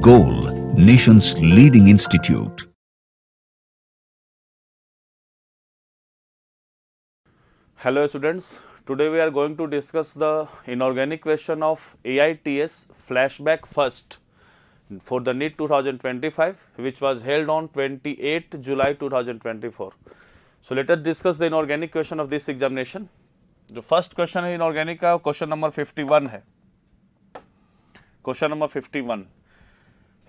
Goal, nation's leading institute. Hello students, today we are going to discuss the inorganic question of Aits Flashback first for the NEET 2025, which was held on 28 July 2024. So let us discuss the inorganic question of this examination. जो first question है inorganic का, question number 51 है. Question number 51,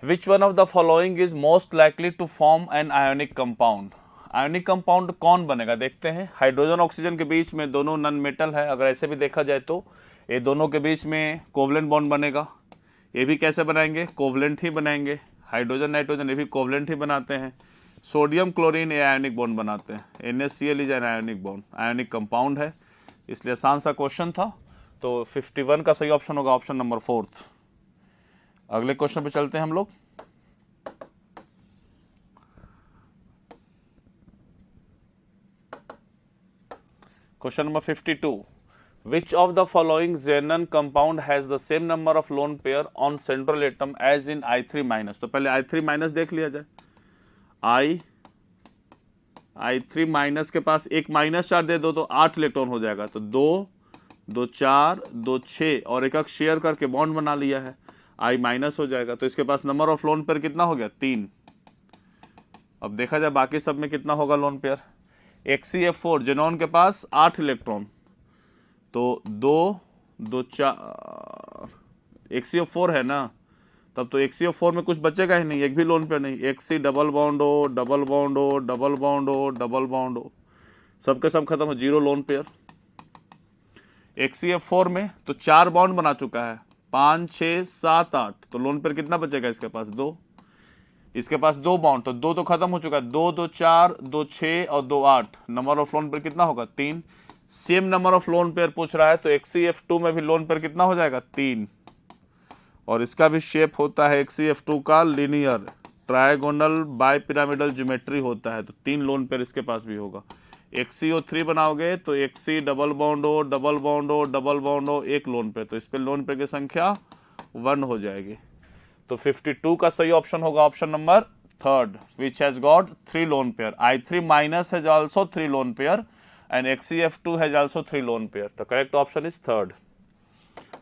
which one of the following is most likely to form an ionic compound. Ionic compound कौन बनेगा देखते हैं. Hydrogen oxygen के बीच में दोनों नॉन मेटल है. अगर ऐसे भी देखा जाए तो ये दोनों के बीच में कोवलेंट बॉन्ड बनेगा. ये भी कैसे बनाएंगे, कोवलेंट ही बनाएंगे. हाइड्रोजन नाइट्रोजन ये भी कोवलेंट ही बनाते हैं. सोडियम क्लोरीन ये आयोनिक बॉन्ड बनाते हैं. NaCl is an ionic bond, ionic compound है, इसलिए आसान सा क्वेश्चन था. तो 51 का सही ऑप्शन होगा ऑप्शन नंबर 4. अगले क्वेश्चन पे चलते हैं हम लोग. Question number 52, which of the following xenon compound has the same number of lone pair on central atom as in I3-. तो पहले I3- देख लिया जाए. I3- के पास एक माइनस चार्ज दे दो तो 8 इलेक्ट्रॉन हो जाएगा. तो 2, 2, 4, 2, 6 और एक शेयर करके बॉन्ड बना लिया है. I- हो जाएगा. तो इसके पास नंबर ऑफ लोन पेयर कितना हो गया, 3. अब देखा जाए बाकी सब में कितना होगा लोन पेयर. XCF4 जेनॉन के पास 8 इलेक्ट्रॉन, तो 2, 2, 4 XCF4 है ना, तब तो XCF4 में कुछ बचेगा ही नहीं, एक भी लोन पेयर नहीं. XC डबल बॉन्ड हो, डबल बॉन्ड हो, डबल बॉन्ड हो, डबल बॉन्ड हो, सबके सब खत्म हो, 0 लोन पेयर. XCF4 में तो 4 बॉन्ड बना चुका है, 5, 6, 7, 8, तो लोन पेयर कितना बचेगा इसके पास, 2. इसके पास 2 बॉन्ड, तो 2 तो खत्म हो चुका है. 2, 2, 4, 2, 6 और 2, 8. नंबर ऑफ लोन पेयर कितना होगा, 3. Same number of lone pair पूछ रहा है तो XCF2 में भी लोन पेयर कितना हो जाएगा, 3. और इसका भी शेप होता है XCF2 का linear, trigonal, bi pyramidal geometry होता है. तो 3 लोन पेयर इसके पास भी होगा. XCO3 बनाओगे तो XC डबल बॉन्ड हो, डबल बॉन्ड हो, डबल बॉन्ड हो, 1 लोन पेयर, तो इस पे लोन पेयर की संख्या 1 हो जाएगी. तो 52 का सही ऑप्शन होगा option number 3, which has got 3 lone pair. I3- has also 3 lone pair and XCF2 has also 3 lone pair. तो करेक्ट ऑप्शन इज 3.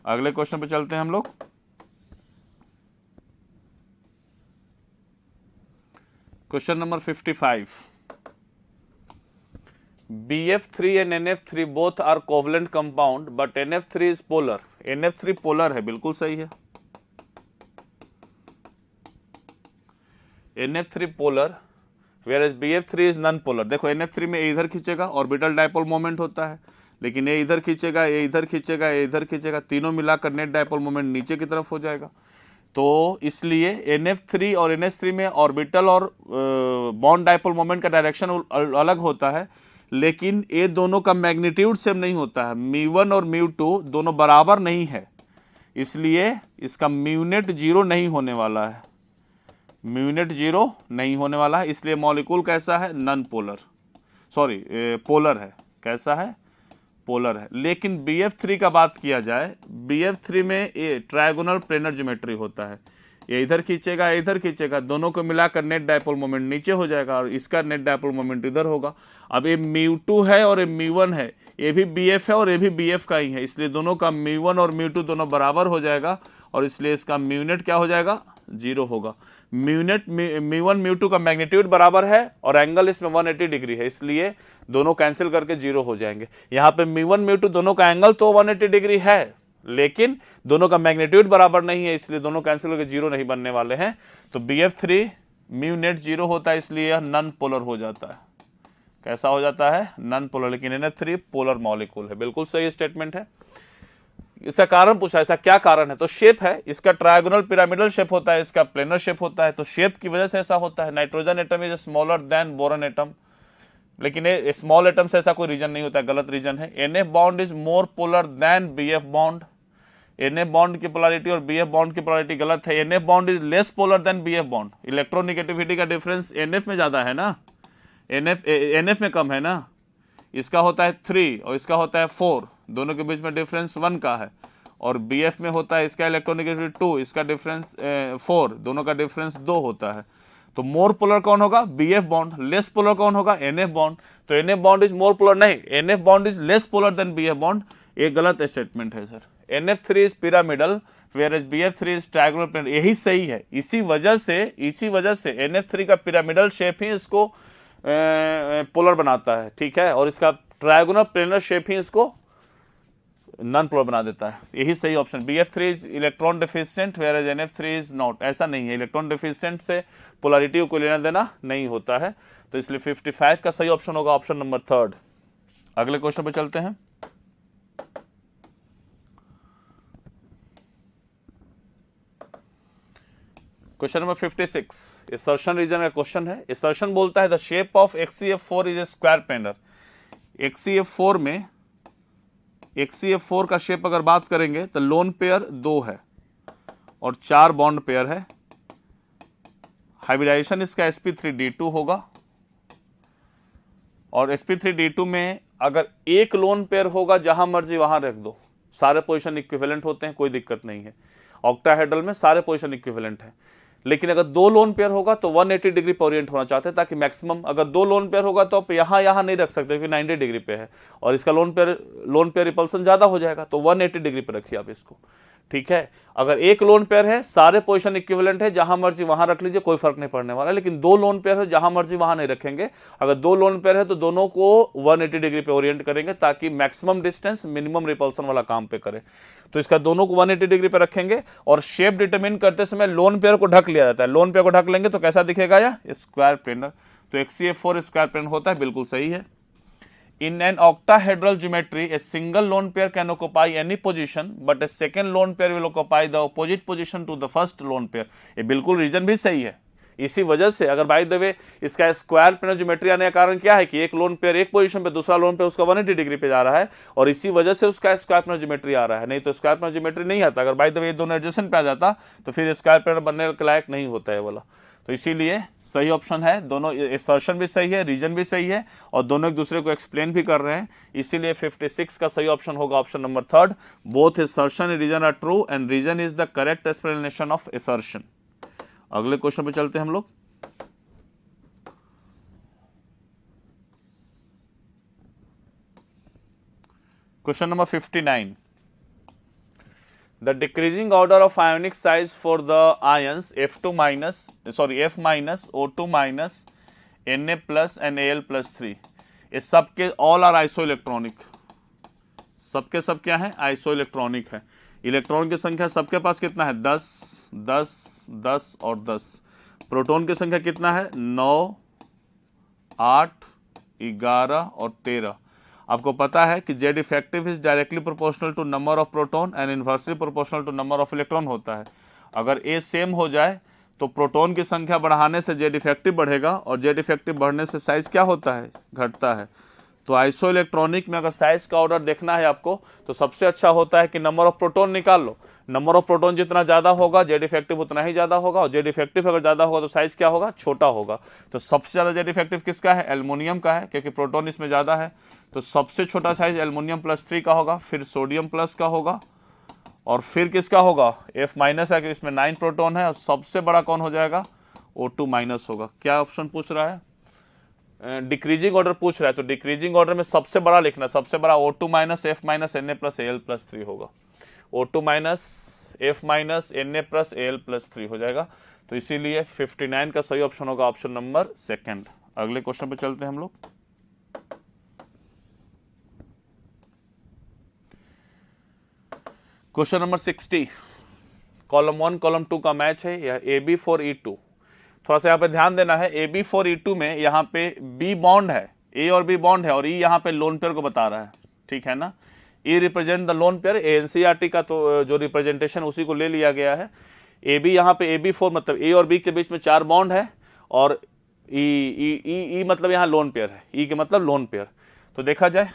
अगले क्वेश्चन पे चलते हैं हम लोग. Question number 55, BF3 and NF3 both are covalent compound but NF3 is polar. NF3 polar है, बिल्कुल सही है. NF3 polar whereas BF3 is non polar. देखो NF3 में ये इधर खींचेगा, ऑर्बिटल डायपोल मोमेंट होता है, लेकिन ये इधर खींचेगा, ये इधर खींचेगा, ये इधर खींचेगा, तीनों मिलाकर नेट डायपोल मोमेंट नीचे की तरफ हो जाएगा. तो इसलिए NF3 और NH3 में ऑर्बिटल और बॉन्ड डायपोल मोमेंट का डायरेक्शन अलग होता है, लेकिन ये दोनों का मैग्नीट्यूड सेम नहीं होता है. μ1 और μ2 दोनों बराबर नहीं है, इसलिए इसका म्यूनेट 0 नहीं होने वाला है. म्यूनेट 0 नहीं होने वाला है, इसलिए मॉलिक्यूल कैसा है, नॉन पोलर, सॉरी पोलर है. कैसा है, पोलर है. लेकिन BF3 का बात किया जाए, BF3 में ये ट्रायगोनल प्लेनर ज्योमेट्री होता है. ये इधर खींचेगा, इधर खींचेगा, दोनों को मिलाकर नेट डायपोल मोमेंट नीचे हो जाएगा और इसका नेट डायपोल मोमेंट इधर होगा. अब ये μ2 है और ये μ1 है, ये भी BF है और ये भी BF का ही है, इसलिए दोनों का μ1 और μ2 दोनों बराबर हो जाएगा और इसलिए इसका म्यूनेट क्या हो जाएगा, 0 होगा. म्यूनेट μ1 μ2 का मैग्नीट्यूड बराबर है और एंगल इसमें 180 डिग्री है, इसलिए दोनों कैंसिल करके 0 हो जाएंगे. यहाँ पे μ1 μ2 दोनों का एंगल तो 180 डिग्री है, लेकिन दोनों का मैग्नीट्यूड बराबर नहीं है, इसलिए दोनों कैंसिल करके 0 नहीं बनने वाले हैं. तो BF3 म्यूनेट 0 होता है, इसलिए यह नॉन पोलर हो जाता है. कैसा हो जाता है, नॉन पोलर. लेकिन NF3 पोलर मॉलिक्यूल है. बिल्कुल सही स्टेटमेंट है. इसका कारण पूछा, ऐसा क्या कारण है, तो शेप है इसका, ट्रायगोनल पिरामिडल शेप होता है, इसका प्लेनर शेप होता है, तो शेप की वजह से ऐसा होता है. Nitrogen atom is smaller than boron atom, लेकिन ये स्मॉल एटम से ऐसा कोई रीजन नहीं होता है, गलत रीजन है. NF bond is more polar than BF bond. NF bond की पोलैरिटी और BF बॉन्ड की पोलैरिटी गलत है. NF bond is less polar than BF bond. Electronegativity का डिफरेंस NF में ज्यादा है ना, NF में कम है ना. इसका होता है 3 और इसका होता है 4, दोनों के बीच में डिफरेंस 1 का है. और BF में होता है इसका इलेक्ट्रॉनिक 2, इसका डिफरेंस 4, दोनों का डिफरेंस 2 होता है। तो मोर पोलर कौन होगा? BF bond. लेस पोलर कौन होगा? NF bond. तो NF bond is more polar नहीं, NF bond is less polar than BF bond. ये गलत स्टेटमेंट है sir. NF3 is pyramidal whereas BF3 is triangular. यही सही है। इसी वजह से NF3 का पिरामिडल शेप ही इसको पोलर बनाता है, ठीक है, और इसका ट्रायंगुलर प्लेनर शेप ही इसको नॉन पोलर बना देता है। यही सही option. BF3 is electron deficient whereas NF3 is not. ऐसा नहीं है, इलेक्ट्रॉन डिफिशिएंट से पोलैरिटी को लेना देना नहीं होता है। तो इसलिए 55 का सही ऑप्शन होगा ऑप्शन नंबर 3। अगले क्वेश्चन पे चलते हैं। क्वेश्चन नंबर 56 असर्शन रीजन का क्वेश्चन है। असर्शन बोलता है the shape of XCF4 is a square planar. XCF4 में XCF4 का शेप अगर बात करेंगे तो लोन पेयर 2 है और 4 बॉन्ड पेयर है। हाइब्रिडाइजेशन इसका sp3d2 होगा और sp3d2 में अगर एक लोन पेयर होगा जहां मर्जी वहां रख दो, सारे पोजीशन इक्विवेलेंट होते हैं, कोई दिक्कत नहीं है। ऑक्टाहेड्रल में सारे पोजीशन इक्विवेलेंट है। लेकिन अगर 2 लोन पेयर होगा तो 180 डिग्री पे ओरिएंट होना चाहते हैं ताकि मैक्सिमम, अगर 2 लोन पेयर होगा तो आप यहां नहीं रख सकते क्योंकि 90 डिग्री पे है और इसका लोन पेयर रिपल्सन ज्यादा हो जाएगा, तो 180 डिग्री पे रखिए आप इसको, ठीक है। अगर एक लोन पेयर है, सारे पोजीशन इक्विवेलेंट है, जहां मर्जी वहां रख लीजिए, कोई फर्क नहीं पड़ने वाला। लेकिन 2 लोन पेयर है, जहां मर्जी वहां नहीं रखेंगे। अगर 2 लोन पेयर है तो दोनों को 180 डिग्री पे ओरिएंट करेंगे ताकि मैक्सिमम डिस्टेंस मिनिमम रिपल्सन वाला काम पे करे। तो इसका दोनों को 180 डिग्री पे रखेंगे और शेप डिटरमिन करते समय लोन पेयर को ढक लिया जाता है। लोन पेयर को ढक लेंगे तो कैसा दिखेगा? या स्क्वायर प्लेनर। तो XCF4 स्क्वायर प्लेनर होता है, बिल्कुल सही है। In an octahedral geometry, a single lone pair can occupy any position, but a second lone pair will occupy the opposite position to the first lone pair. ये बिल्कुल reason भी सही है। इसी वजह से अगर बाय द वे इसका स्क्वायर प्लेनर ज्योमेट्री आने का कारण क्या है कि एक लोन पेयर एक पोजीशन पे, दूसरा लोन पेयर उसका 180 डिग्री पे जा रहा है और इसी वजह से उसका स्क्वायर प्लेनर ज्योमेट्री आ रहा है। नहीं तो स्क्वायर प्लेनर ज्योमेट्री नहीं आता। अगर बाय द वे दोनों एडजेसेंट पे आ जाता तो फिर स्क्वायर प्लेनर बनने के लायक नहीं होता है वाला। तो इसीलिए सही ऑप्शन है। दोनों असर्शन भी सही है, रीजन भी सही है और दोनों एक दूसरे को एक्सप्लेन भी कर रहे हैं। इसीलिए 56 का सही ऑप्शन होगा option number 3। Both assertion and reason are true and reason is the correct explanation of assertion. अगले क्वेश्चन पे चलते हैं हम लोग। क्वेश्चन नंबर 59 the decreasing order of ionic size for the ions F minus O2 minus Na plus and Al plus 3 ये सबके all are iso electronic. सबके सब क्या है? आइसो इलेक्ट्रॉनिक है। इलेक्ट्रॉन की संख्या सबके पास कितना है? 10 10 10 और 10। प्रोटॉन की संख्या कितना है? 9 8 11 और 13। आपको पता है कि Z effective is directly proportional to number of proton and inversely proportional to number of electron होता है। अगर ए सेम हो जाए तो प्रोटॉन की संख्या बढ़ाने से जेड इफेक्टिव बढ़ेगा और जेड इफेक्टिव बढ़ने से साइज क्या होता है? घटता है। तो आइसो इलेक्ट्रॉनिक में अगर साइज का ऑर्डर देखना है आपको तो सबसे अच्छा होता है कि नंबर ऑफ प्रोटॉन निकाल लो। नंबर ऑफ प्रोटॉन जितना ज्यादा होगा जेड इफेक्टिव उतना ही ज्यादा होगा और जेड इफेक्टिव अगर ज्यादा होगा तो साइज क्या होगा? छोटा होगा। तो सबसे ज्यादा जेड इफेक्टिव किसका है? एल्युमिनियम का है क्योंकि प्रोटॉन इसमें ज्यादा है। तो सबसे छोटा साइज एल्युमिनियम +3 का होगा, फिर सोडियम प्लस का होगा और फिर किसका होगा? F माइनस है कि इसमें 9 प्रोटॉन है और सबसे बड़ा कौन हो जाएगा? O2 माइनस होगा। क्या ऑप्शन पूछ रहा है? डिक्रीजिंग ऑर्डर पूछ रहा है। तो डिक्रीजिंग ऑर्डर में सबसे बड़ा लिखना, सबसे बड़ा O2 minus F minus Na plus Al plus 3 होगा। O2 minus F minus Na plus Al plus 3 हो जाएगा। तो इसीलिए 59 का सही ऑप्शन होगा ऑप्शन नंबर 2। अगले क्वेश्चन पे चलते हैं हम लोग। क्वेश्चन नंबर 60 कॉलम 1 कॉलम 2 का मैच है। यह AB4E2। थोड़ा सा यहाँ पे ध्यान देना है। AB4E2 में यहाँ पे B बॉन्ड है, A और B बॉन्ड है और E यहाँ पे लोन पेयर को बता रहा है, ठीक है ना। E represent the lone pair. NCERT का तो जो रिप्रेजेंटेशन उसी को ले लिया गया है। AB यहाँ पे AB4 मतलब A और B के बीच में 4 बॉन्ड है और E मतलब यहाँ लोन पेयर है। E के मतलब लोन पेयर। तो देखा जाए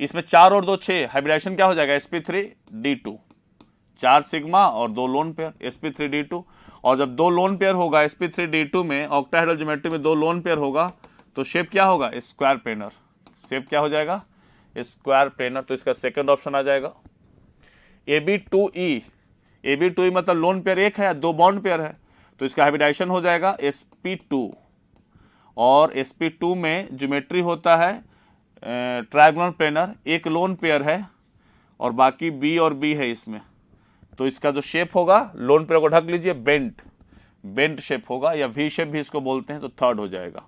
इसमें 4 और 2 6 हाइब्रिडाइजेशन क्या हो जाएगा? sp3d2। 4 सिग्मा और 2 लोन पेयर sp3d2। और जब 2 लोन पेयर होगा sp3d2 में ऑक्टाहेड्रल ज्योमेट्री में 2 लोन पेयर होगा तो शेप क्या होगा? Square planar. शेप क्या हो जाएगा? Square planar. तो इसका सेकंड ऑप्शन आ जाएगा। Ab2E मतलब लोन पेयर एक है या दो बॉन्ड पेयर है, तो इसका हाइब्रिडाइजेशन हो जाएगा sp2, और sp2 में ज्योमेट्री होता है ट्रायगोनल प्लेनर, एक लोन पेयर है और बाकी B और B है इसमें, तो इसका जो शेप होगा लोन पेयर को ढक लीजिए, बेंट शेप होगा या V शेप भी इसको बोलते हैं, तो थर्ड हो जाएगा।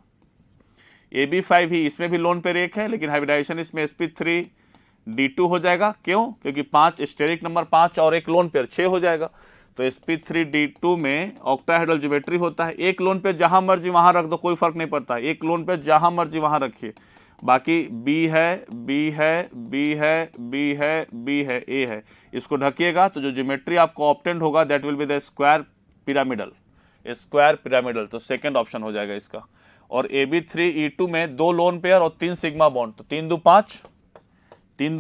AB5 ही, इसमें भी लोन पेयर एक है लेकिन हाइब्रिडाइजेशन इसमें sp3d2 हो जाएगा। क्यों? क्योंकि 5 स्टेरिक नंबर 5 और एक लोन पेयर 6 हो जाएगा, तो sp3d2 में ऑक्टाहेड्रल ज्योमेट्री होता है, एक लोन पेयर जहां मर्जी वहां रख दो, कोई फर्क नहीं पड़ता, एक लोन पेयर जहां मर्जी वहां रखिए, बाकी B है, B है, B है, B है, B है, A है, इसको ढकिएगा तो जो ज्योमेट्री आपको ऑब्टेंड होगा that will be the square pyramidal, तो सेकंड ऑप्शन हो जाएगा इसका। और AB3E2 में दो लोन पेयर और 3 सिग्मा बॉन्ड, तो 3 दो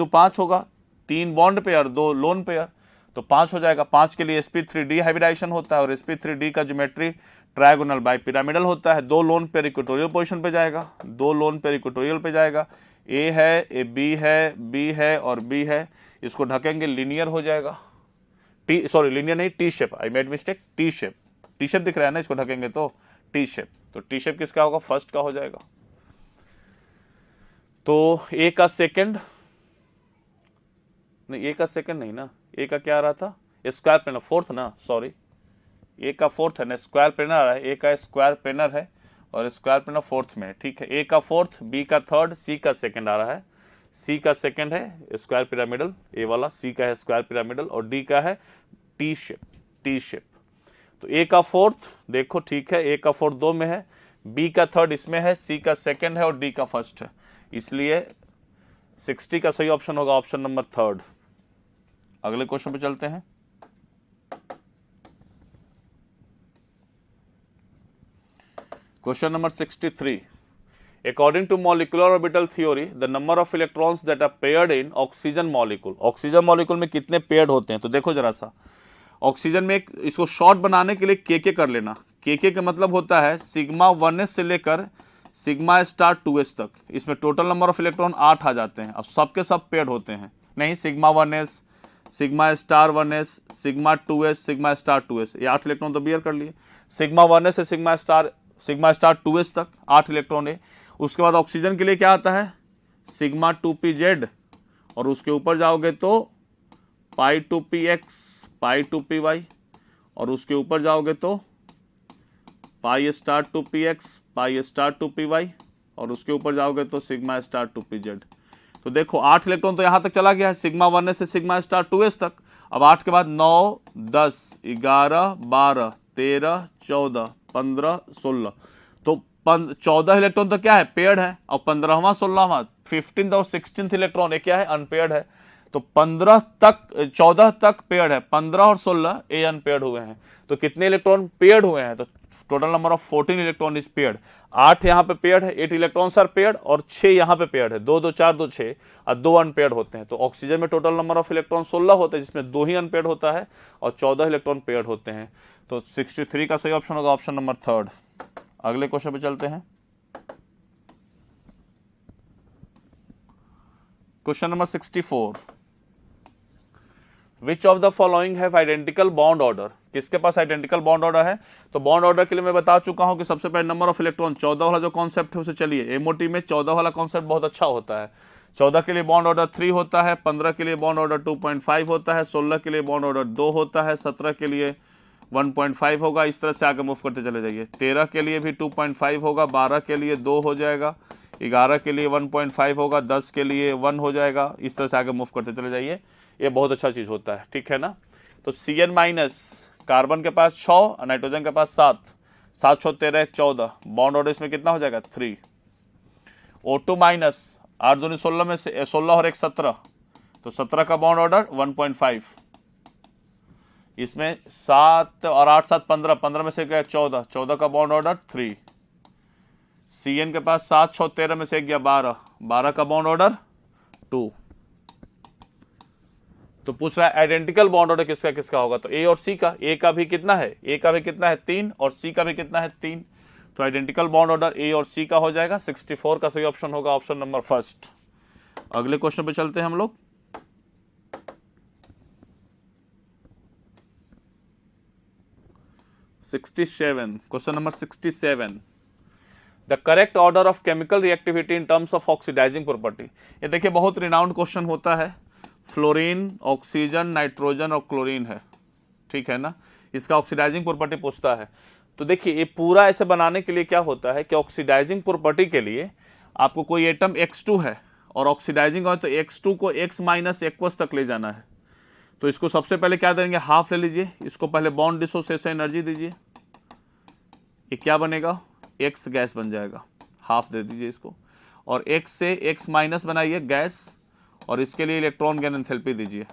5 होगा, 3 बॉन्ड पेयर 2 लोन पेयर, तो 5 हो जाएगा। 5 के लिए sp3d हाइब्रिडाइजेशन होता है और sp3d का ज्योमेट्री ट्रायगोनल बाई पिरामिडल होता है। 2 लोन पेयर इक्वेटोरियल पोजीशन पे जाएगा, 2 लोन पेयर इक्वेटोरियल पे जाएगा, A है, B है, B है और B है, इसको ढकेंगे लीनियर हो जाएगा, लीनियर नहीं, T shape, I made mistake, T shape दिख रहा है ना, इसको ढकेंगे तो टी शेप, तो टी शेप किसका होगा? फर्स्ट का हो जाएगा। तो ए का सेकंड नहीं ना, ए का क्या आ रहा था? स्क्वायर प्लेनर फोर्थ ना, सॉरी, ए का फोर्थ है ना, स्क्वायर प्लेनर आ रहा है, ए का स्क्वायर प्लेनर है और स्क्वायर प्लेनर फोर्थ में, ठीक है। ए का फोर्थ, बी का थर्ड, सी का सेकंड आ रहा है, सी का सेकंड है स्क्वायर पिरामिडल, ए वाला, सी का है स्क्वायर पिरामिडल और डी का है टी शेप। तो ए का फोर्थ देखो, ठीक है, ए का फोर्थ 2 में है, बी का थर्ड इसमें है, सी का सेकंड है और डी का फर्स्ट है, इसलिए 60 का सही ऑप्शन होगा ऑप्शन नंबर थर्ड। अगले क्वेश्चन पे चलते हैं। Question number 63, according to molecular orbital theory the number of electrons that are paired in oxygen molecule में कितने पेयर्ड होते हैं? तो देखो जरा सा, ऑक्सीजन में इसको शॉर्ट बनाने के लिए के कर लेना, के का मतलब होता है सिग्मा 1s से लेकर सिग्मा स्टार 2s तक, इसमें टोटल नंबर ऑफ इलेक्ट्रॉन 8 आ जाते हैं, अब सबके सब पेयर्ड होते हैं, नहीं, sigma 1s, sigma star 1s, sigma 2s, sigma star 2s, ये 8 इलेक्ट्रॉन तो बियर कर लिए, सिग्मा 1s से सिग्मा स्टार 2s तक 8 इलेक्ट्रॉन है। उसके बाद ऑक्सीजन के लिए क्या आता है? सिग्मा 2pz, और उसके ऊपर जाओगे तो पाई 2px, पाई 2py, और उसके ऊपर जाओगे तो pi star 2px, pi star 2py, और उसके ऊपर जाओगे तो सिग्मा स्टार 2pz। तो देखो 8 इलेक्ट्रॉन तो यहां तक चला गया है, सिग्मा 1s से सिग्मा स्टार 2s तक। अब 8 के बाद 9, 10, 11, 12, 13, 14, 15, 16, तो 14 इलेक्ट्रॉन तो क्या है? पेयर्ड है, और 15वां 16वां 15th और 16th इलेक्ट्रॉन ये क्या है? अनपेयर्ड है। तो 14 तक पेयर्ड है, 15 और 16 ए अनपेयर्ड हुए हैं। तो कितने इलेक्ट्रॉन पेयर्ड हुए हैं? तो total number of 14 electron is paired. 8 यहां पे पेयर्ड है, 8 इलेक्ट्रॉन्स आर पेयर्ड, और 6 यहां पे पेयर्ड है, 2 2 4 2 6 और 2 अनपेयर्ड होते हैं। तो ऑक्सीजन में टोटल नंबर ऑफ इलेक्ट्रॉन 16 होते हैं, जिसमें 2 ही अनपेयर्ड होता है और 14 इलेक्ट्रॉन पेयर्ड होते हैं। तो 63 का सही ऑप्शन होगा ऑप्शन नंबर थर्ड। अगले क्वेश्चन पे चलते हैं। Question number 64, which of the following have identical bond order? किसके पास आइडेंटिकल बॉन्ड ऑर्डर है? तो बॉन्ड ऑर्डर के लिए मैं बता चुका हूं कि सबसे पहले नंबर ऑफ इलेक्ट्रॉन 14 वाला जो कॉन्सेप्ट है उसे चलिए, एमओटी में 14 वाला कॉन्सेप्ट बहुत अच्छा होता है। 14 के लिए बॉन्ड ऑर्डर 3 होता है, 15 के लिए बॉन्ड ऑर्डर 2.5 होता है, 16 के लिए बॉन्ड ऑर्डर 2 होता है, 17 के लिए 1.5 होगा, इस तरह से आगे मूव करते चले जाइए। 13 के लिए भी 2.5 होगा, 12 के लिए 2 हो जाएगा, 11 के लिए 1.5 होगा, 10 के लिए 1 हो जाएगा, इस तरह से आगे मूव करते चले जाइए। ये बहुत अच्छा चीज होता है, ठीक है ना। तो Cn माइनस, कार्बन के पास 6, नाइट्रोजन के पास 7, 7 6 13 1 14, बॉन्ड ऑर्डर इसमें कितना हो जाएगा? 3। O2 माइनस, 8 दूनी 16 में से 16 और 1 17, तो 17 का बॉन्ड ऑर्डर 1.5, इसमें 7 और 8 7 15, 15 में से गया 14, 14 का बॉन्ड ऑर्डर 3। Cn के पास 7 6 13 में से गया 12, 12 का बॉन्ड ऑर्डर 2। तो पूछ रहा है आइडेंटिकल बॉन्ड ऑर्डर किसका किसका होगा? तो ए और सी का, ए का भी कितना है? ए का भी कितना है? 3, और सी का भी कितना है? 3। तो आइडेंटिकल बॉन्ड ऑर्डर ए और सी का हो जाएगा। 64 का सही ऑप्शन होगा ऑप्शन नंबर फर्स्ट। अगले क्वेश्चन पे चलते हैं हम लोग। 67, question number 67, the correct order of chemical reactivity in terms of oxidising property. ये देखिए बहुत रिनाउंड क्वेश्चन होता है, फ्लोरीन, ऑक्सीजन, नाइट्रोजन और क्लोरीन है, ठीक है ना, इसका ऑक्सीडाइजिंग प्रॉपर्टी पूछता है। तो देखिए ये पूरा ऐसे बनाने के लिए क्या होता है कि ऑक्सीडाइजिंग प्रॉपर्टी के लिए आपको कोई एटम X2 है और ऑक्सीडाइजिंग हो तो X2 को X माइनस एक्वस तक ले जाना है। तो इसको सबसे पहले क्या देंगे, हाफ ले लीजिए, इसको पहले बॉन्ड डिसोसिएशन एनर्जी दीजिए, ये क्या बनेगा, X गैस बन जाएगा, हाफ दे दीजिए इसको, और X से X माइनस बनाइए गैस, और इसके लिए इलेक्ट्रॉन गेन एंथैल्पी दीजिए,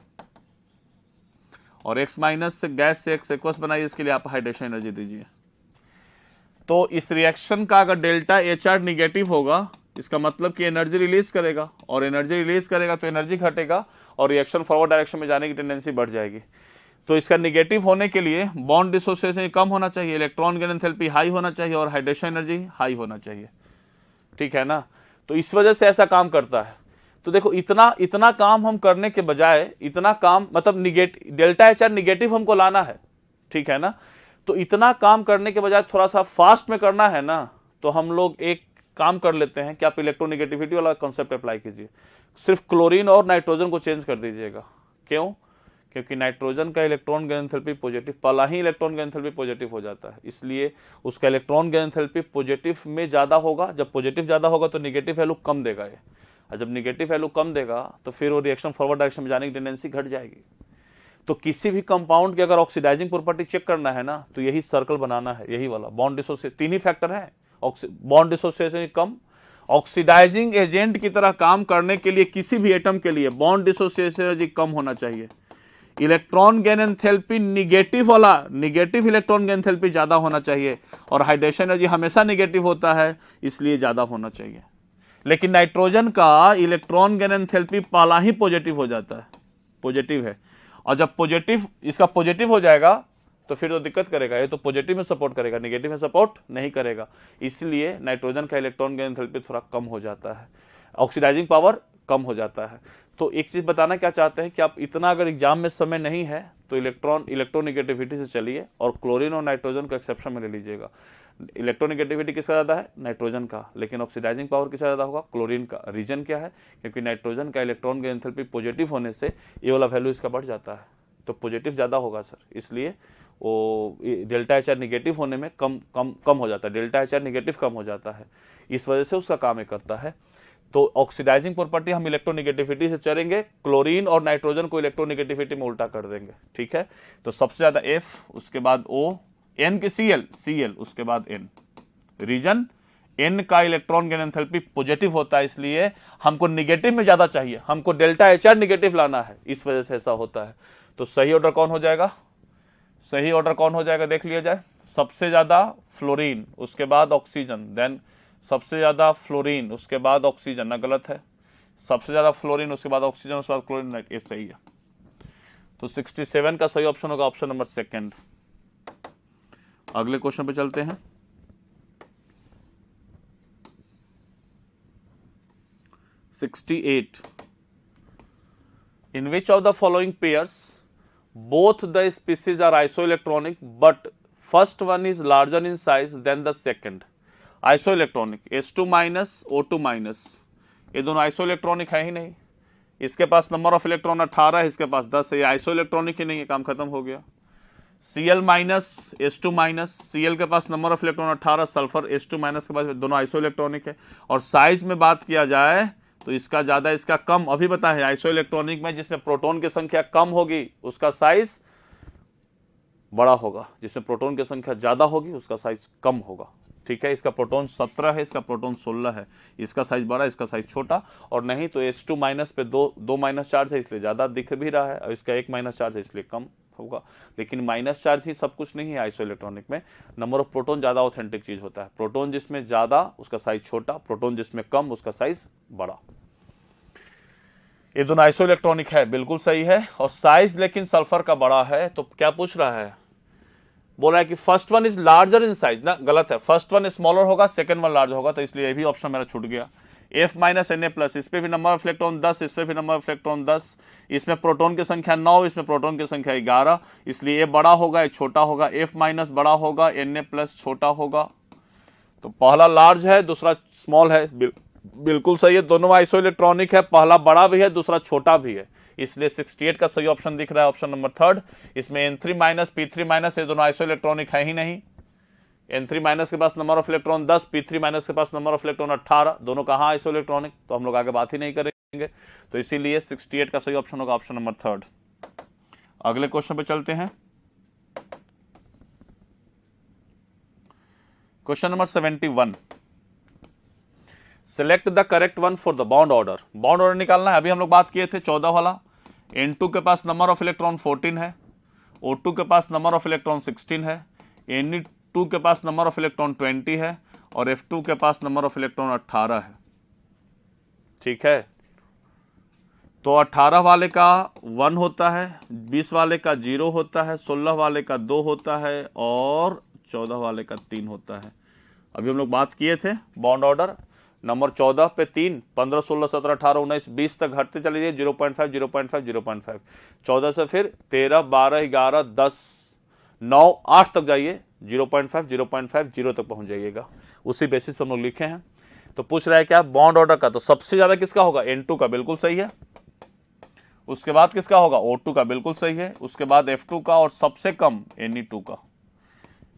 और X माइनस से गैस से X एक्वस बनाइए, इसके लिए आप हाइड्रेशन एनर्जी दीजिए। तो इस रिएक्शन का अगर डेल्टा HR निगेटिव होगा, इसका मतलब कि एनर्जी रिलीज करेगा, और एनर्जी रिलीज करेगा तो एनर्जी घटेगा और रिएक्शन फॉरवर्ड डायरेक्शन में जाने की टेंडेंसी बढ़ जाएगी। तो इसका निगेटिव होने के लिए बॉन्ड डिसोसिएशन कम होना चाहिए, इलेक्ट्रॉन गेन एंथैल्पी हाई होना चाहिए और हाइड्रेशन एनर्जी हाई होना चाहिए, ठीक है ना। तो इस वजह से ऐसा काम करता है। तो देखो इतना काम हम करने के बजाय, इतना काम मतलब डेल्टा HR निगेटिव हमको लाना है, ठीक है ना। तो इतना काम करने के बजाय थोड़ा सा फास्ट में करना है ना, तो हम लोग एक काम कर लेते हैं कि आप इलेक्ट्रोनिगेटिविटी वाला कॉन्सेप्ट अप्लाई कीजिए, सिर्फ क्लोरीन और नाइट्रोजन को चेंज कर दीजिएगा। क्यों? क्योंकि नाइट्रोजन का इलेक्ट्रॉन गेन एंथैल्पी पॉजिटिव, पहला ही इलेक्ट्रॉन गेन एंथैल्पी पॉजिटिव हो जाता है, इसलिए उसका इलेक्ट्रॉन गेन एंथैल्पी पॉजिटिव में ज्यादा होगा। जब पॉजिटिव ज्यादा होगा तो निगेटिव वैल्यू कम देगा ये, और जब निगेटिव वैल्यू कम देगा तो फिर वो रिएक्शन फॉरवर्ड डायरेक्शन में जाने की टेंडेंसी घट जाएगी। तो किसी भी कंपाउंड की अगर ऑक्सीडाइजिंग प्रॉपर्टी चेक करना है ना, तो यही सर्कल बनाना है, यही वाला बॉन्ड डिसोसिएशन। तीन ही फैक्टर है, बॉन्ड डिसोसिएशन कम, ऑक्सीडाइजिंग एजेंट की तरह काम करने के लिए किसी भी एटम के लिए बॉन्ड डिसोसिएशन एनर्जी कम होना चाहिए, इलेक्ट्रॉन गेन एंथैल्पी निगेटिव वाला, निगेटिव इलेक्ट्रॉन गेन एंथैल्पी ज्यादा होना चाहिए, और हाइड्रेशन एनर्जी हमेशा निगेटिव होता है इसलिए ज्यादा होना चाहिए। लेकिन नाइट्रोजन का इलेक्ट्रॉन गेन एंथैल्पी पहला ही पॉजिटिव हो जाता है, पॉजिटिव है, और जब पॉजिटिव इसका पॉजिटिव हो जाएगा तो फिर तो दिक्कत करेगा, ये तो पॉजिटिव में सपोर्ट करेगा, नेगेटिव में सपोर्ट नहीं करेगा, इसलिए नाइट्रोजन का इलेक्ट्रॉन गेन एंथैल्पी थोड़ा कम हो जाता है, ऑक्सीडाइजिंग पावर कम हो जाता है। तो एक चीज बताना क्या चाहते हैं कि आप इतना अगर एग्जाम में समय नहीं है तो इलेक्ट्रोनिगेटिविटी से चलिए, और क्लोरीन और नाइट्रोजन को एक्सेप्शन में ले लीजिएगा। इलेक्ट्रोनिगेटिविटी किसका ज्यादा है, नाइट्रोजन का, लेकिन ऑक्सीडाइजिंग पावर किसका ज्यादा होगा, क्लोरीन का। रीजन क्या है, क्योंकि नाइट्रोजन का इलेक्ट्रॉन गेन एंथैल्पी पॉजिटिव होने से ये वाला वैल्यू इसका बढ़ जाता है, तो पॉजिटिव ज्यादा होगा सर, इसलिए वो डेल्टा HR निगेटिव होने में कम हो जाता है, डेल्टा HR निगेटिव कम हो जाता है, इस वजह से उसका काम करता है। तो ऑक्सीडाइजिंग प्रॉपर्टी हम इलेक्ट्रोनिगेटिविटी से चलेंगे, क्लोरीन और नाइट्रोजन को इलेक्ट्रोनिगेटिविटी में उल्टा कर देंगे, ठीक है। तो सबसे ज्यादा F, उसके बाद O, N की Cl, उसके बाद N। रीजन, N का इलेक्ट्रॉन गेन एंथैल्पी पॉजिटिव होता है, इसलिए हमको निगेटिव में ज्यादा चाहिए, हमको डेल्टा HR निगेटिव लाना है, इस वजह से ऐसा होता है। तो सही ऑर्डर कौन हो जाएगा, सही ऑर्डर कौन हो जाएगा देख लिया जाए, सबसे ज्यादा फ्लोरीन, उसके बाद ऑक्सीजन, देन सबसे ज्यादा फ्लोरीन, उसके बाद ऑक्सीजन, ना गलत है, सबसे ज्यादा फ्लोरीन, उसके बाद ऑक्सीजन, उसके बाद क्लोरीन, ये सही है। तो 67 का सही ऑप्शन होगा ऑप्शन नंबर सेकंड। अगले क्वेश्चन पे चलते हैं। In which of the following pairs both the species are isoelectronic but first one is larger in size than the second? Isoelectronic, H2 minus O2 minus, ये दोनों isoelectronic है ही नहीं, इसके पास number of electron 18 है, इसके पास 10 है, ये आइसोइलेक्ट्रॉनिक ही नहीं है, काम खत्म हो गया। Cl minus H2 minus, Cl के पास number of electron 18, sulphur H2 minus के पास, दोनों आइसोइलेक्ट्रॉनिक है। और साइज में बात किया जाए तो इसका ज्यादा इसका कम, अभी बताया है आइसोइलेक्ट्रॉनिक में जिसमें प्रोटॉन की संख्या कम होगी उसका साइज बड़ा होगा, जिसमें प्रोटॉन की संख्या ज्यादा होगी उसका साइज कम होगा, ठीक है। इसका प्रोटॉन 17 है, इसका प्रोटॉन 16 है, इसका साइज बड़ा, इसका साइज छोटा, और नहीं तो H2 माइनस पे दो माइनस चार्ज है इसलिए ज्यादा दिख भी रहा है, और इसका एक माइनस चार्ज है इसलिए कम होगा। लेकिन माइनस चार्ज ही सब कुछ नहीं है आइसोइलेक्ट्रॉनिक में, नंबर ऑफ प्रोटॉन ज्यादा ऑथेंटिक चीज होता है, प्रोटॉन जिसमें ज्यादा उसका साइज छोटा, प्रोटॉन जिसमें कम उसका साइज बड़ा। ये दोनों आइसोइलेक्ट्रॉनिक है, बिल्कुल सही है, और साइज लेकिन सल्फर का बड़ा है। तो क्या पूछ रहा है, बोला है कि first one is larger in size, ना गलत है, फर्स्ट वन स्मॉलर होगा, सेकंड वन लार्जर होगा, तो इसलिए ये भी ऑप्शन मेरा छूट गया। F माइनस Na प्लस, इस पे भी नंबर ऑफ इलेक्ट्रॉन 10, इस पे भी नंबर ऑफ इलेक्ट्रॉन 10, इसमें प्रोटॉन की संख्या 9, इसमें प्रोटॉन की संख्या 11, इसलिए ये बड़ा होगा, ये छोटा होगा, F माइनस बड़ा होगा, Na प्लस छोटा होगा। तो पहला लार्ज है, दूसरा स्मॉल है, बिल्कुल सही है, दोनों आइसो इलेक्ट्रॉनिक है, पहला बड़ा भी है, दूसरा छोटा भी है, इसलिए 68 का सही ऑप्शन दिख रहा है ऑप्शन नंबर 3। इसमें N3 माइनस P3 माइनस ये दोनों आइसो इलेक्ट्रॉनिक है ही नहीं। N3 माइनस के पास number of electron 10, P3 minus के पास नंबर ऑफ इलेक्ट्रॉन 18, दोनों कहाँ आइसो इलेक्ट्रॉनिक, तो हम लोग आगे बात ही नहीं करेंगे, तो इसीलिए 68 का सही ऑप्शन होगा ऑप्शन नंबर 3। अगले क्वेश्चन पे चलते हैं। Question number 71, select the correct one for the bond order. Bond order निकालना है, अभी हम लोग बात किए थे 14 वाला। N2 के पास नंबर ऑफ इलेक्ट्रॉन 14 है, O2 के पास नंबर ऑफ इलेक्ट्रॉन 16 है, Ne2 के पास नंबर ऑफ इलेक्ट्रॉन 20 है और F2 के पास नंबर ऑफ इलेक्ट्रॉन 18 है। ठीक है, तो 18 वाले का 1 होता है, 20 वाले का 0 होता है, 16 वाले का 2 होता है और 14 वाले का 3 होता है। अभी हम लोग बात किए थे बॉन्ड ऑर्डर, नंबर 14 पे 3, 15, 16, 17, 18, 19, 20 तक घटते चले जाइए, 0.5, 0.5, 0.5, 14 से फिर 13, 12, 11, 10, 9, 8 तक जाइए, 0.5, 0.5, 0 तक पहुंच जाइएगा। उसी बेसिस पर हम लोग लिखे हैं। तो पूछ रहा है क्या बॉन्ड ऑर्डर का, तो सबसे ज्यादा किसका होगा, N2 का, बिल्कुल सही है। उसके बाद किसका होगा, O2 का, बिल्कुल सही है। उसके बाद F2 का और सबसे कम Ne2 का।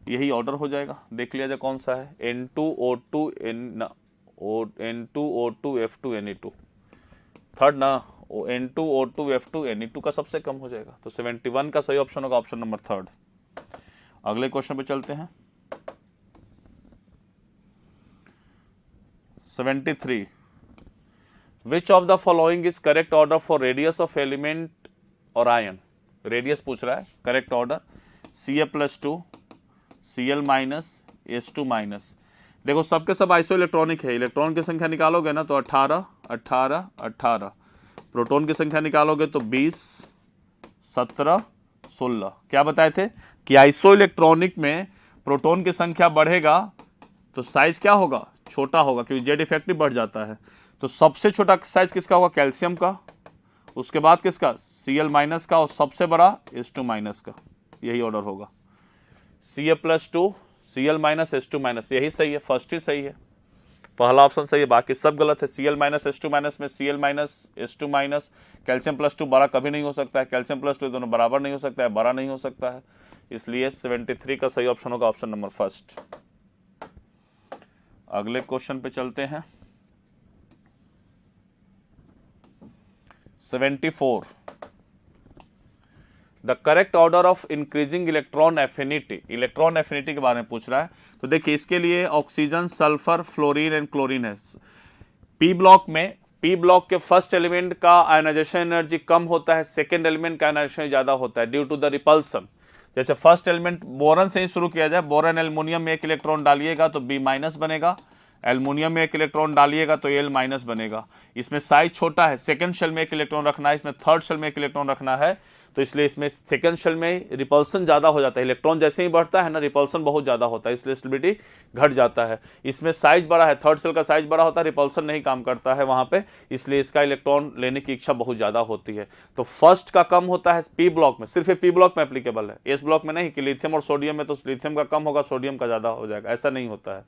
यही ऑर्डर हो जाएगा, देख लिया जाए कौन सा है, N2 O2 N2 O2 F2 Ne2, third ना, N2 O2 F2 Ne2 का सबसे कम हो जाएगा। तो 71 का सही ऑप्शन होगा ऑप्शन नंबर 3। अगले क्वेश्चन पे चलते हैं। 73, विच of the following is correct order for radius of element और आयन। रेडियस पूछ रहा है, correct order Ca+2 Cl minus H2 minus. देखो सबके सब आइसो इलेक्ट्रॉनिक है, इलेक्ट्रॉन की संख्या निकालोगे ना तो 18, 18, 18, प्रोटॉन की संख्या निकालोगे तो 20, 17, 16। क्या बताए थे कि आइसो इलेक्ट्रॉनिक में प्रोटॉन की संख्या बढ़ेगा तो साइज क्या होगा, छोटा होगा, क्योंकि जेड इफेक्टिव बढ़ जाता है। तो सबसे छोटा साइज किसका होगा, कैल्शियम का, उसके बाद किसका, Cl माइनस का, और सबसे बड़ा H2 माइनस का। यही ऑर्डर होगा, Ca+2 Cl minus H2 minus, यही सही है, फर्स्ट ही सही है, पहला ऑप्शन सही है, बाकी सब गलत है। Cl माइनस H2 माइनस में Cl माइनस H2 माइनस, कैल्शियम+2 बड़ा कभी नहीं हो सकता है, कैल्शियम+2 दोनों बराबर नहीं हो सकता है, बड़ा नहीं हो सकता है, इसलिए 73 का सही ऑप्शन होगा ऑप्शन नंबर 1। अगले क्वेश्चन पे चलते हैं। 74, the correct order of increasing electron affinity. Electron affinity के बारे में पूछ रहा है, तो देखिए इसके लिए oxygen, sulphur, fluorine and chlorine है। पी ब्लॉक के फर्स्ट एलिमेंट का आयोनाइजेशन एनर्जी कम होता है, सेकेंड एलिमेंट का आयोनाइजेशन ज्यादा होता है ड्यू टू द रिपल्सन। जैसे फर्स्ट एलिमेंट बोरन से ही शुरू किया जाए, बोरन एल्युमिनियम में 1 इलेक्ट्रॉन डालिएगा तो B माइनस बनेगा, एल्युमिनियम में 1 इलेक्ट्रॉन डालिएगा तो L माइनस बनेगा। इसमें साइज छोटा है, सेकंड शेल में 1 इलेक्ट्रॉन रखना है, इसमें थर्ड शेल में 1 इलेक्ट्रॉन रखना है, तो इसलिए इसमें सेकंड शेल में रिपल्सन ज्यादा हो जाता है, इलेक्ट्रॉन जैसे ही बढ़ता है ना रिपल्सन बहुत ज्यादा होता है, इसलिए स्टेबिलिटी घट जाता है। इसमें साइज बड़ा है, थर्ड शेल का साइज बड़ा होता है, रिपल्सन नहीं काम करता है वहां पे, इसलिए इसका इलेक्ट्रॉन लेने की इच्छा बहुत ज्यादा होती है। तो फर्स्ट का कम होता है पी ब्लॉक में, सिर्फ पी ब्लॉक में एप्लीकेबल है, एस ब्लॉक में नहीं कि लिथियम और सोडियम में तो लिथियम का कम होगा सोडियम का ज्यादा हो जाएगा, ऐसा नहीं होता है,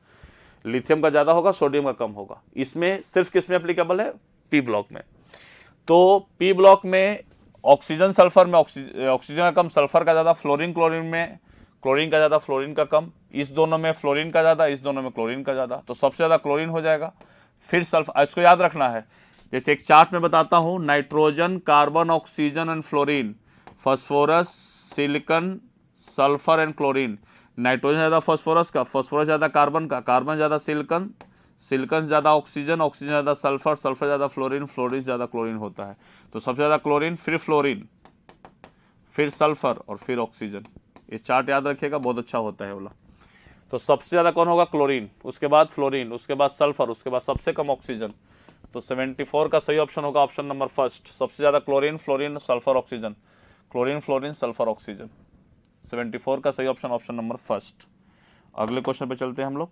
लिथियम का ज्यादा होगा सोडियम का कम होगा। इसमें सिर्फ किसमें एप्लीकेबल है, पी ब्लॉक में। तो पी ब्लॉक में ऑक्सीजन सल्फर में ऑक्सीजन का कम, सल्फर का ज्यादा, फ्लोरीन क्लोरीन में क्लोरीन का ज्यादा, फ्लोरीन का कम, इस दोनों में फ्लोरीन का ज्यादा, इस दोनों में क्लोरीन का ज्यादा, तो सबसे ज्यादा क्लोरीन हो जाएगा। फिर सल्फर, इसको याद रखना है, जैसे एक चार्ट में बताता हूं, nitrogen, carbon, oxygen and fluorine, phosphorus, silicon, sulphur and chlorine. Nitrogen ज्यादा फास्फोरस का, फास्फोरस ज्यादा कार्बन का, कार्बन ज्यादा सिलिकॉन, सिलिकॉन ज्यादा ऑक्सीजन, ऑक्सीजन ज्यादा सल्फर, सल्फर ज्यादा फ्लोरीन, फ्लोरीन ज्यादा क्लोरीन होता है। तो सबसे ज्यादा क्लोरीन, फिर फ्लोरीन, फिर सल्फर और फिर ऑक्सीजन। ये चार्ट याद रखिएगा, बहुत अच्छा होता है वाला। तो सबसे ज्यादा कौन होगा, क्लोरीन, उसके बाद फ्लोरीन, उसके बाद सल्फर, उसके बाद सबसे कम ऑक्सीजन। तो 74 का सही ऑप्शन होगा ऑप्शन नंबर 1, सबसे ज्यादा chlorine, fluorine, sulphur, oxygen, chlorine, fluorine, sulphur, oxygen. 74 का सही ऑप्शन ऑप्शन नंबर 1। अगले क्वेश्चन पे चलते हैं हम लोग।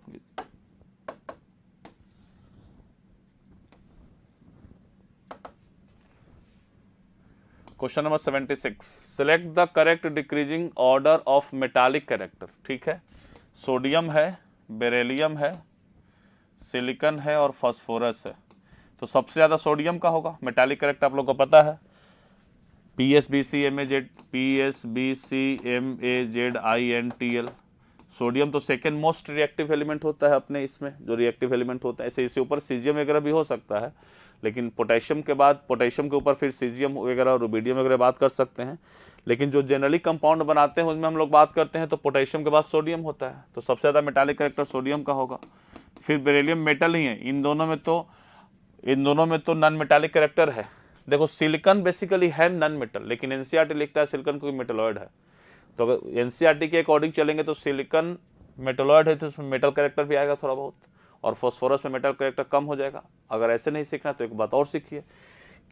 Question number 76, select the correct decreasing order of metallic character. ठीक है, सोडियम है, बेरिलियम है, सिलिकॉन है और फास्फोरस है। तो सबसे ज्यादा सोडियम का होगा। मेटालिक कैरेक्टर आप लोग को पता है, PsBcMaZ, PsBcMaZINTL। सोडियम तो सेकेंड मोस्ट रिएक्टिव एलिमेंट होता है अपने इसमें, जो रिएक्टिव एलिमेंट होता है। ऐसे इसके ऊपर सीजियम वगैरह भी हो सकता है, लेकिन पोटेशियम के बाद, पोटेशियम के ऊपर फिर सीजियम वगैरह और रुबिडियम वगैरह बात कर सकते हैं। लेकिन जो जनरली कंपाउंड बनाते हैं उसमें हम लोग बात करते हैं तो पोटेशियम के बाद सोडियम होता है। तो सबसे ज्यादा मेटालिक कैरेक्टर सोडियम का होगा। फिर बेरिलियम मेटल ही है। इन दोनों में तो नॉन मेटालिक कैरेक्टर है। देखो सिलिकॉन बेसिकली है नॉन मेटल, लेकिन एनसीईआरटी लिखता है सिलिकॉन कोई मेटलॉइड है। तो अगर एनसीईआरटी के अकॉर्डिंग चलेंगे तो सिलिकॉन मेटलॉइड है, तो इसमें मेटल कैरेक्टर भी आएगा थोड़ा बहुत, और फास्फोरस में मेटल कैरेक्टर कम हो जाएगा। अगर ऐसे नहीं सीखना तो एक बात और सीखिए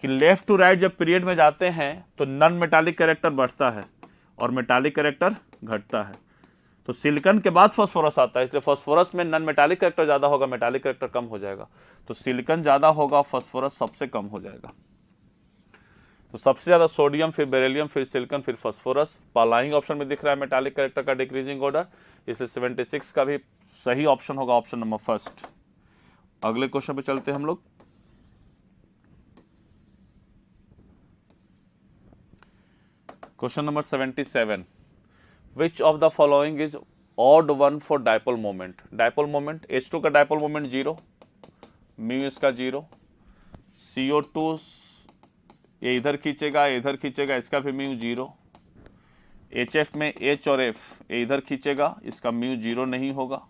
कि लेफ्ट टू राइट जब पीरियड में जाते हैं तो नॉन मेटालिक कैरेक्टर बढ़ता है और मेटालिक कैरेक्टर घटता है। तो सिलिकॉन के बाद फास्फोरस आता है, इसलिए फास्फोरस में नॉन मेटालिक कैरेक्टर ज्यादा होगा, मेटालिक कैरेक्टर कम हो जाएगा। तो सिलिकॉन ज्यादा होगा, फास्फोरस सबसे कम हो जाएगा। तो सबसे ज्यादा सोडियम, फिर बेरिलियम, फिर सिलिकॉन, फिर फास्फोरस। पालाइंग ऑप्शन में दिख रहा है मेटालिक कैरेक्टर का डिक्रीजिंग ऑर्डर, इसलिए 76 का भी सही ऑप्शन होगा ऑप्शन नंबर फर्स्ट। अगले क्वेश्चन पे चलते हैं हम लोग। Question number 77, which of the following is odd one for dipole moment. Dipole moment, H2 का डायपोल मोमेंट 0, म्यू इसका 0, CO2 ये इधर खींचेगा, इधर खींचेगा, इसका भी म्यू 0। HF में H और F ये इधर खींचेगा, इसका म्यू 0 नहीं होगा।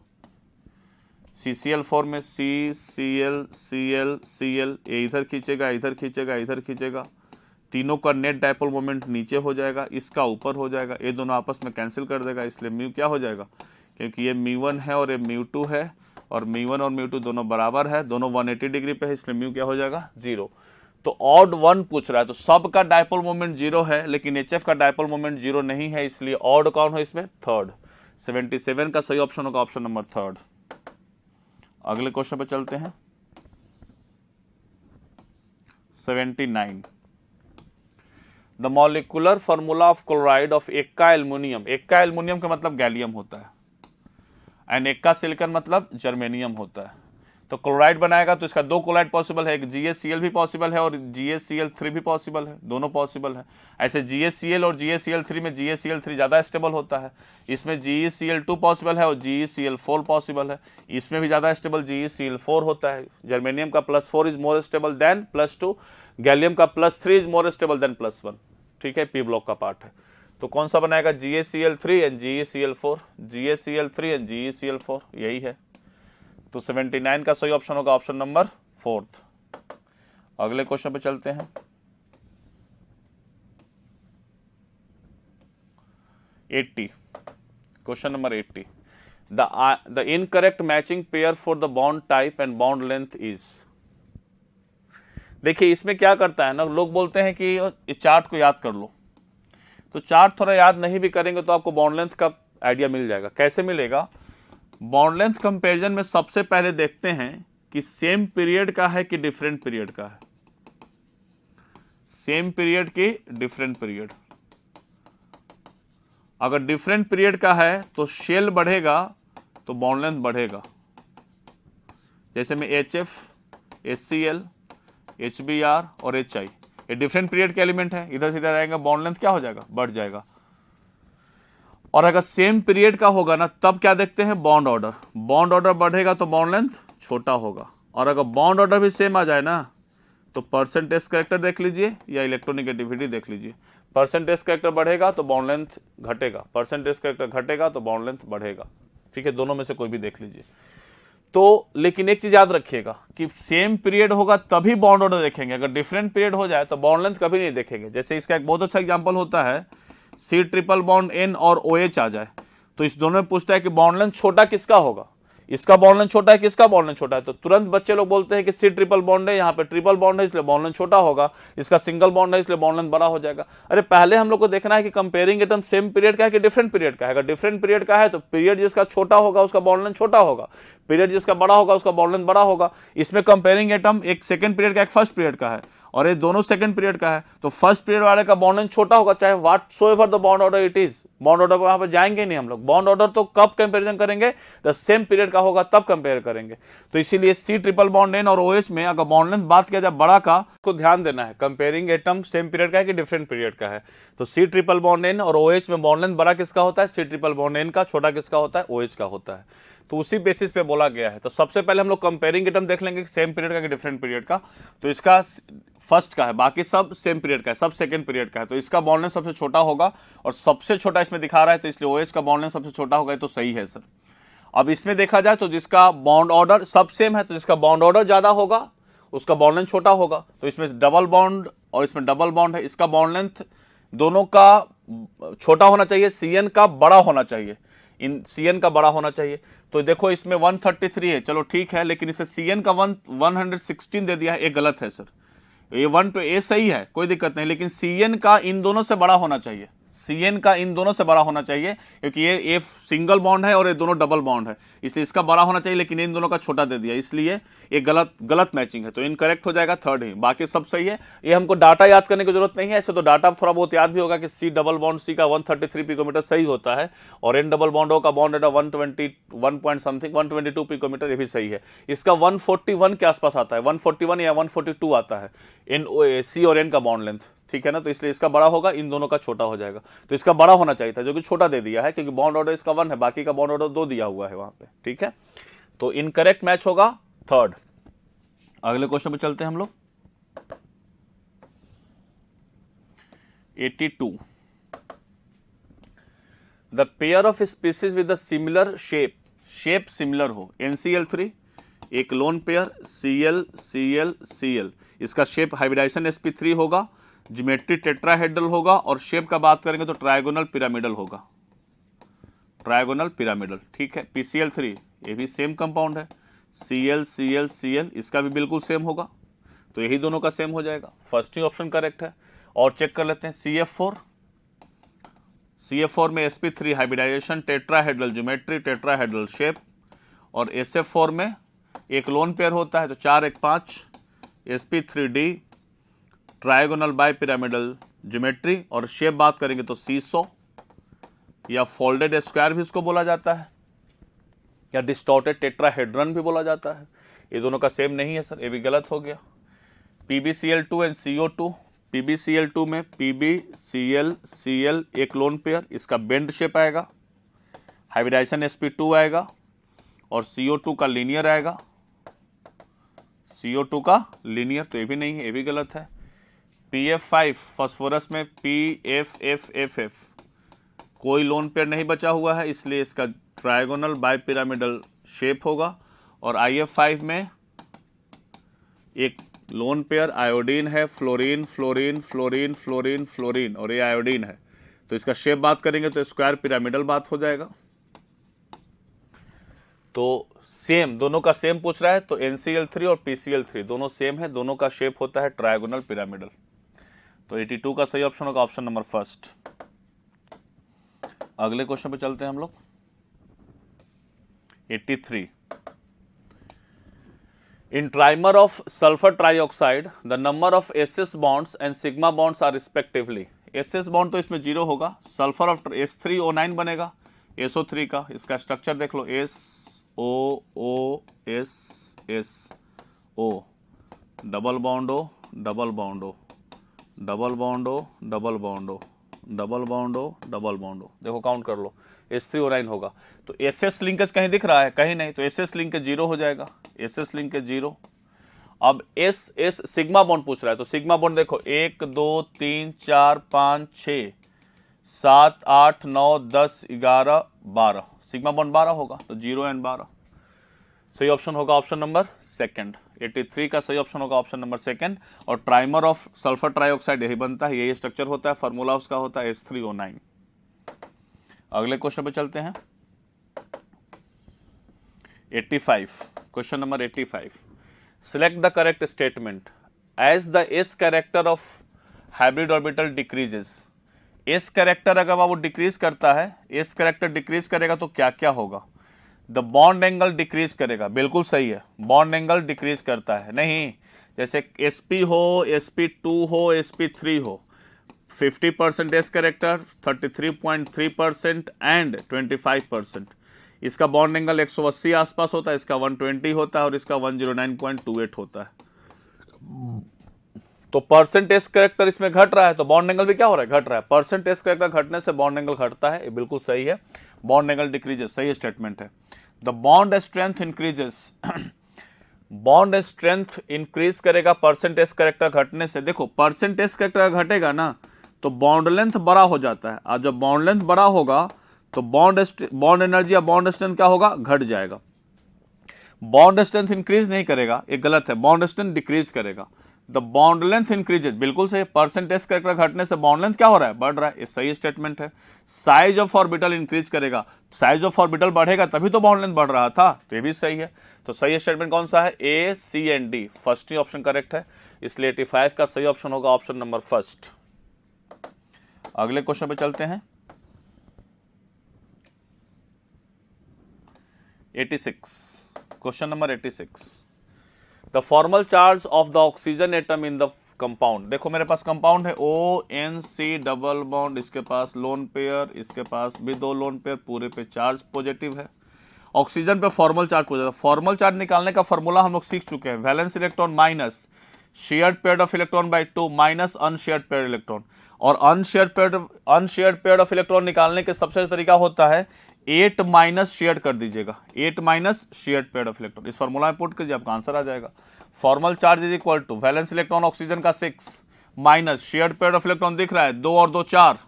CCl4 में C, Cl, Cl, Cl ये इधर खींचेगा, इधर खींचेगा, इधर खींचेगा। तीनों का नेट डायपोल मोमेंट नीचे हो जाएगा, इसका ऊपर हो जाएगा। ये दोनों आपस में कैंसिल कर देगा, इसलिए म्यू क्या हो जाएगा, क्योंकि ये म्यू1 है और ये म्यू2 है, और म्यू1 और म्यू2 दोनों बराबर है, दोनों 180 डिग्री पे है, इसलिए म्यू क्या हो जाएगा, 0। तो ऑड वन पूछ रहा है, तो सब का डायपोल मोमेंट 0 है, लेकिन HF का डायपोल मोमेंट 0 नहीं है, इसलिए ऑड कौन है इसमें, थर्ड। 77 का सही ऑप्शन होगा ऑप्शन नंबर थर्ड। अगले क्वेश्चन पे चलते हैं। 79, the molecular formula of chloride of Ekka aluminium. Ekka aluminium का मतलब गैलियम होता है, एंड एक्का सिलिकॉन मतलब जर्मेनियम होता है। तो क्लोराइड बनाएगा तो इसका दो क्लोराइड पॉसिबल है, एक GaCl भी पॉसिबल है और GaCl3 भी पॉसिबल है, दोनों पॉसिबल है। ऐसे GaCl और GaCl3 में GaCl3 ज्यादा स्टेबल होता है, इसमें GeCl2 पॉसिबल है और GeCl4 पॉसिबल है, इसमें भी ज्यादा स्टेबल GeCl4 होता है। जर्मेनियम का +4 is more stable then +2, gallium का +3 इज मोर स्टेबल देन +1। ठीक है, पी ब्लॉक का पार्ट है। तो कौन सा बनाएगा, GaCl3 and GeCl4, GaCl3 and GeCl4 यही है। तो 79 का सही ऑप्शन होगा ऑप्शन नंबर फोर्थ। अगले क्वेश्चन पे चलते हैं। 80, question number 80, the incorrect matching pair for the bond type and bond length is. देखिए इसमें क्या करता है ना, लोग बोलते हैं कि इस चार्ट को याद कर लो, तो चार्ट थोड़ा याद नहीं भी करेंगे तो आपको बॉन्ड लेंथ का आइडिया मिल जाएगा। कैसे मिलेगा, बॉन्ड लेंथ कंपैरिजन में सबसे पहले देखते हैं कि सेम पीरियड का है कि डिफरेंट पीरियड का है। सेम पीरियड की डिफरेंट पीरियड, अगर डिफरेंट पीरियड का है तो शेल बढ़ेगा तो बॉन्ड लेंथ बढ़ेगा। जैसे में HF, HCl, HBr और HI ये डिफरेंट पीरियड के एलिमेंट है, इधर से इधर आएगा, बॉन्ड लेंथ क्या हो जाएगा, बढ़ जाएगा। और अगर सेम पीरियड का होगा ना तब क्या देखते हैं, बॉन्ड ऑर्डर। बॉन्ड ऑर्डर बढ़ेगा तो बॉन्ड लेंथ छोटा होगा, और अगर बॉन्ड ऑर्डर भी सेम आ जाए ना तो परसेंटेज कैरेक्टर देख लीजिए या इलेक्ट्रोनेगेटिविटी देख लीजिए। परसेंटेज कैरेक्टर बढ़ेगा तो बॉन्ड लेंथ घटेगा, परसेंटेज कैरेक्टर घटेगा तो बॉन्ड लेंथ बढ़ेगा। ठीक है, दोनों में से कोई भी देख लीजिए। तो लेकिन एक चीज याद रखिएगा कि सेम पीरियड होगा तभी बॉन्ड ऑर्डर देखेंगे, अगर डिफरेंट पीरियड हो जाए तो बॉन्ड लेंथ कभी नहीं देखेंगे। जैसे इसका एक बहुत अच्छा एग्जांपल होता है, C ट्रिपल बॉन्ड N और OH आ जाए तो इस दोनों में पूछता है कि बॉन्ड लेंथ छोटा किसका होगा, इसका बॉन्ड लेंथ छोटा है किसका बॉन्ड लेंथ छोटा है, तो तुरंत बच्चे लोग बोलते हैं कि C ट्रिपल बॉन्ड है, यहाँ पे ट्रिपल बॉन्ड है इसलिए बॉन्ड लेंथ छोटा होगा, इसका सिंगल बॉन्ड है इसलिए बॉन्ड लेंथ बड़ा हो जाएगा। अरे पहले हम लोग को देखना है कि कंपेयरिंग एटम सेम पीरियड का है कि डिफरेंट पीरियड का है। अगर डिफरेंट पीरियड का है तो पीरियड जिसका छोटा होगा उसका बॉन्ड लेंथ छोटा होगा, पीरियड जिसका बड़ा होगा उसका बॉन्ड लेंथ बड़ा होगा। इसमें कंपेयरिंग एटम एक सेकंड पीरियड का एक फर्स्ट पीरियड का है, और ये दोनों सेकंड पीरियड का है, तो फर्स्ट पीरियड वाले का बॉन्ड लेंथ छोटा होगा, चाहे what so ever the bond order it is. Bond order वहां पर जाएंगे नहीं हम लोग, बॉन्ड ऑर्डर तो कब कंपैरिजन करेंगे, द सेम पीरियड का होगा तब कंपेयर करेंगे। तो इसीलिए सी ट्रिपल बॉन्ड एन और ओएच में अगर बॉन्ड लेंथ बात किया जाए बड़ा का, को ध्यान देना है कंपेयरिंग एटम सेम पीरियड का है कि डिफरेंट पीरियड का है। तो सी ट्रिपल बॉन्ड एन और ओएच में बॉन्ड लेंथ बड़ा किसका होता है, सी ट्रिपल बॉन्ड एन का, छोटा किसका होता है, ओएच का होता है। तो उसी बेसिस पे बोला गया है। तो सबसे पहले हम लोग कंपेयरिंग एटम देख लेंगे सेम पीरियड का कि डिफरेंट पीरियड का। तो इसका फर्स्ट का है, बाकी सब सेम पीरियड का है, सब सेकंड पीरियड का है, तो इसका बॉन्ड लेंथ सबसे छोटा होगा और सबसे छोटा इसमें दिखा रहा है, तो इसलिए ओएच का बॉन्ड लेंथ सबसे छोटा होगा, तो सही है सर। अब इसमें देखा जाए तो जिसका बॉन्ड ऑर्डर सब सेम है, तो जिसका बॉन्ड ऑर्डर ज्यादा होगा उसका बॉन्ड लेंथ छोटा होगा। तो इसमें डबल बॉन्ड और इसमें डबल बॉन्ड है, इसका बॉन्ड लेंथ दोनों का छोटा होना चाहिए, सीएन का बड़ा होना चाहिए, इन सीएन का बड़ा होना चाहिए। तो देखो इसमें 133 है, चलो ठीक है, लेकिन इसे सीएन का 116 दे दिया है, ये गलत है सर। ये 1 पे ए सही है, कोई दिक्कत नहीं, लेकिन सीएन का इन दोनों से बड़ा होना चाहिए, सीएन का इन दोनों से बड़ा होना चाहिए, क्योंकि ये सिंगल बॉन्ड है और ये दोनों डबल बॉन्ड है, इसलिए इसका बड़ा होना चाहिए, लेकिन इन दोनों का छोटा दे दिया, इसलिए ये गलत मैचिंग है। तो इनकरेक्ट हो जाएगा थर्ड ही, बाकी सब सही है। ये हमको डाटा याद करने की जरूरत नहीं है, ऐसे तो डाटा थोड़ा बहुत याद भी होगा कि सी डबल बॉन्ड सी का 133 पिकोमीटर सही होता है, और एन डबल बॉन्ड का बॉन्ड है 121 पॉइंट समथिंग 122 पिकोमीटर, ये भी सही है। इसका 141 के आसपास आता है, 141 या 142 आता है एन सी और एन का बॉन्ड लेंथ, ठीक है ना। तो इसलिए इसका बड़ा होगा, इन दोनों का छोटा हो जाएगा। तो इसका बड़ा होना चाहिए था, जो कि छोटा दे दिया है, क्योंकि बॉन्ड ऑर्डर इसका 1 है, बाकी का बॉन्ड ऑर्डर 2 दिया हुआ है वहां पे, ठीक है। तो इनकरेक्ट मैच होगा थर्ड। अगले क्वेश्चन पे चलते हैं हम लोग। 82 the pair of species with the similar shape similar हो, NCl3 एक लोन पेयर Cl, इसका शेप हाइब्रिडाइजेशन sp3 होगा, ज्योमेट्री टेट्राहेड्रल होगा, और शेप का बात करेंगे तो ट्रायगोनल पिरामिडल होगा, ट्रायगोनल पिरामिडल, ठीक है। PCl3 ये भी सेम कंपाउंड है, Cl, इसका भी बिल्कुल सेम होगा, तो यही दोनों का सेम हो जाएगा, फर्स्ट ही ऑप्शन करेक्ट है। और चेक कर लेते हैं CF4 में sp3 hybridisation tetrahedral geometry tetrahedral shape, और SF4 में एक लोन पेयर होता है, तो 4 1 5 sp3d trigonal bipyramidal geometry, और शेप बात करेंगे तो सीसो या फोल्डेड स्क्वायर भी इसको बोला जाता है, या डिस्टॉर्टेड टेट्राहेड्रन भी बोला जाता है। ये दोनों का सेम नहीं है सर, ये भी गलत हो गया। PbCl2 एंड CO2, PbCl2 में PbCl एक लोन पेयर, इसका बेंड शेप आएगा, हाइब्रिडाइजेशन sp2 आएगा, और CO2 का लीनियर आएगा, CO2 का लीनियर, तो ये भी नहीं है, ये भी गलत है। PF5 फास्फोरस में PFFFF कोई लोन पेयर नहीं बचा हुआ है, इसलिए इसका ट्रायगोनल बाय पिरामिडल शेप होगा, और IF5 में एक लोन पेयर आयोडीन है, fluorine fluorine fluorine fluorine fluorine, और ये आयोडीन है, तो इसका शेप बात करेंगे तो स्क्वायर पिरामिडल बात हो जाएगा। तो सेम, दोनों का सेम पूछ रहा है, तो NCl3 और PCl3 दोनों सेम है, दोनों का शेप होता है ट्रायगोनल पिरामिडल। तो 82 का सही ऑप्शन होगा ऑप्शन नंबर फर्स्ट। अगले क्वेश्चन पे चलते हैं हम लोग। 83 in trimer of sulphur trioxide the number of SS bonds and sigma bonds are respectively. SS bond तो इसमें 0 होगा, सल्फर ऑफ S3O9 बनेगा, SO3 का, इसका स्ट्रक्चर देख लो, SOOSSO, double bond O double bond O double bond O double bond O double bond O double bond O, देखो count कर लो, S3O9 होगा। तो SS लिंकेज कहीं दिख रहा है, कहीं नहीं, तो SS लिंकेज 0 हो जाएगा, SS लिंकेज 0। अब S सिग्मा बॉन्ड पूछ रहा है, तो सिग्मा बॉन्ड देखो 1 2 3 4 5 6 7 8 9 10 11 12, सिग्मा बॉन्ड 12 होगा, तो 0 एंड 12 सही ऑप्शन होगा ऑप्शन नंबर सेकंड। 83 का सही ऑप्शन होगा ऑप्शन नंबर सेकंड। और ट्राइमर ऑफ सल्फर ट्राइऑक्साइड यही बनता है, यही स्ट्रक्चर होता है, फार्मूला उसका होता है S3O9। अगले क्वेश्चन पे चलते हैं। 85 question number 85 select the correct statement as the S character of hybrid orbital decreases. S character अगर वो डिक्रीज करता है, S कैरेक्टर डिक्रीज करेगा तो क्या क्या होगा? द बॉन्ड एंगल डिक्रीज करेगा, बिल्कुल सही है, बॉन्ड एंगल डिक्रीज करता है। नहीं, जैसे sp हो, sp2 हो, sp3 हो, 50% एस कैरेक्टर, 33.3% एंड 25%। इसका बॉन्ड एंगल 180 आसपास होता है, इसका 120 होता है और इसका 109.28 होता है। तो परसेंट एस कैरेक्टर इसमें घट रहा है तो बॉन्ड एंगल भी क्या हो रहा है, घट रहा है। परसेंट एस कैरेक्टर घटने से बॉन्ड एंगल घटता है, ये बिल्कुल सही है। बॉन्ड एंगल डिक्रीजेस, सही स्टेटमेंट है। The bond strength increases, bond strength increase करेगा परसेंट एस कैरेक्टर घटने से। देखो परसेंट एस कैरेक्टर घटेगा ना तो बॉन्ड लेंथ बड़ा हो जाता है, और जब बॉन्ड लेंथ बड़ा होगा तो बॉन्ड एनर्जी या बॉन्ड स्ट्रेंथ क्या होगा, घट जाएगा। बॉन्ड स्ट्रेंथ इंक्रीज नहीं करेगा, एक गलत है, बॉन्ड स्ट्रेंथ डिक्रीज करेगा। द बॉन्ड लेंथ इंक्रीजेज, बिल्कुल सही। परसेंटेज कैरेक्टर घटने से बॉन्ड लेंथ क्या हो रहा है, बढ़ रहा है, ये सही स्टेटमेंट है। साइज ऑफ ऑर्बिटल इंक्रीज करेगा, साइज ऑफ ऑर्बिटल बढ़ेगा तभी तो बॉन्ड लेंथ बढ़ रहा था, तो ये भी सही है। तो सही स्टेटमेंट कौन सा है, A, C and D, first ही ऑप्शन करेक्ट है। इसलिए 85 का सही ऑप्शन होगा ऑप्शन नंबर फर्स्ट। अगले क्वेश्चन पे चलते हैं। 86, question number 86, the formal charge of the oxygen atom in the compound. देखो मेरे पास कंपाउंड है ONC डबल बॉन्ड, इसके पास लोन पेयर, इसके पास भी 2 लोन पेयर, पूरे पे चार्ज पॉजिटिव है। ऑक्सीजन पे formal charge positive. Formal charge निकालने का फॉर्मूला हम लोग सीख चुके हैं, valence electron minus shared pair of electron by 2 minus unshared pair electron. और अनशेयर्ड पेयर ऑफ इलेक्ट्रॉन निकालने के सबसे तरीका होता है 8 माइनस शेयर्ड कर दीजिएगा, 8 minus shared pair of electron. इस फॉर्मूला में पुट कीजिए, आपका आंसर आ जाएगा। Formal charge is equal to valence electron ऑक्सीजन का 6 minus shared pair of electron दिख रहा है 2 और 2 4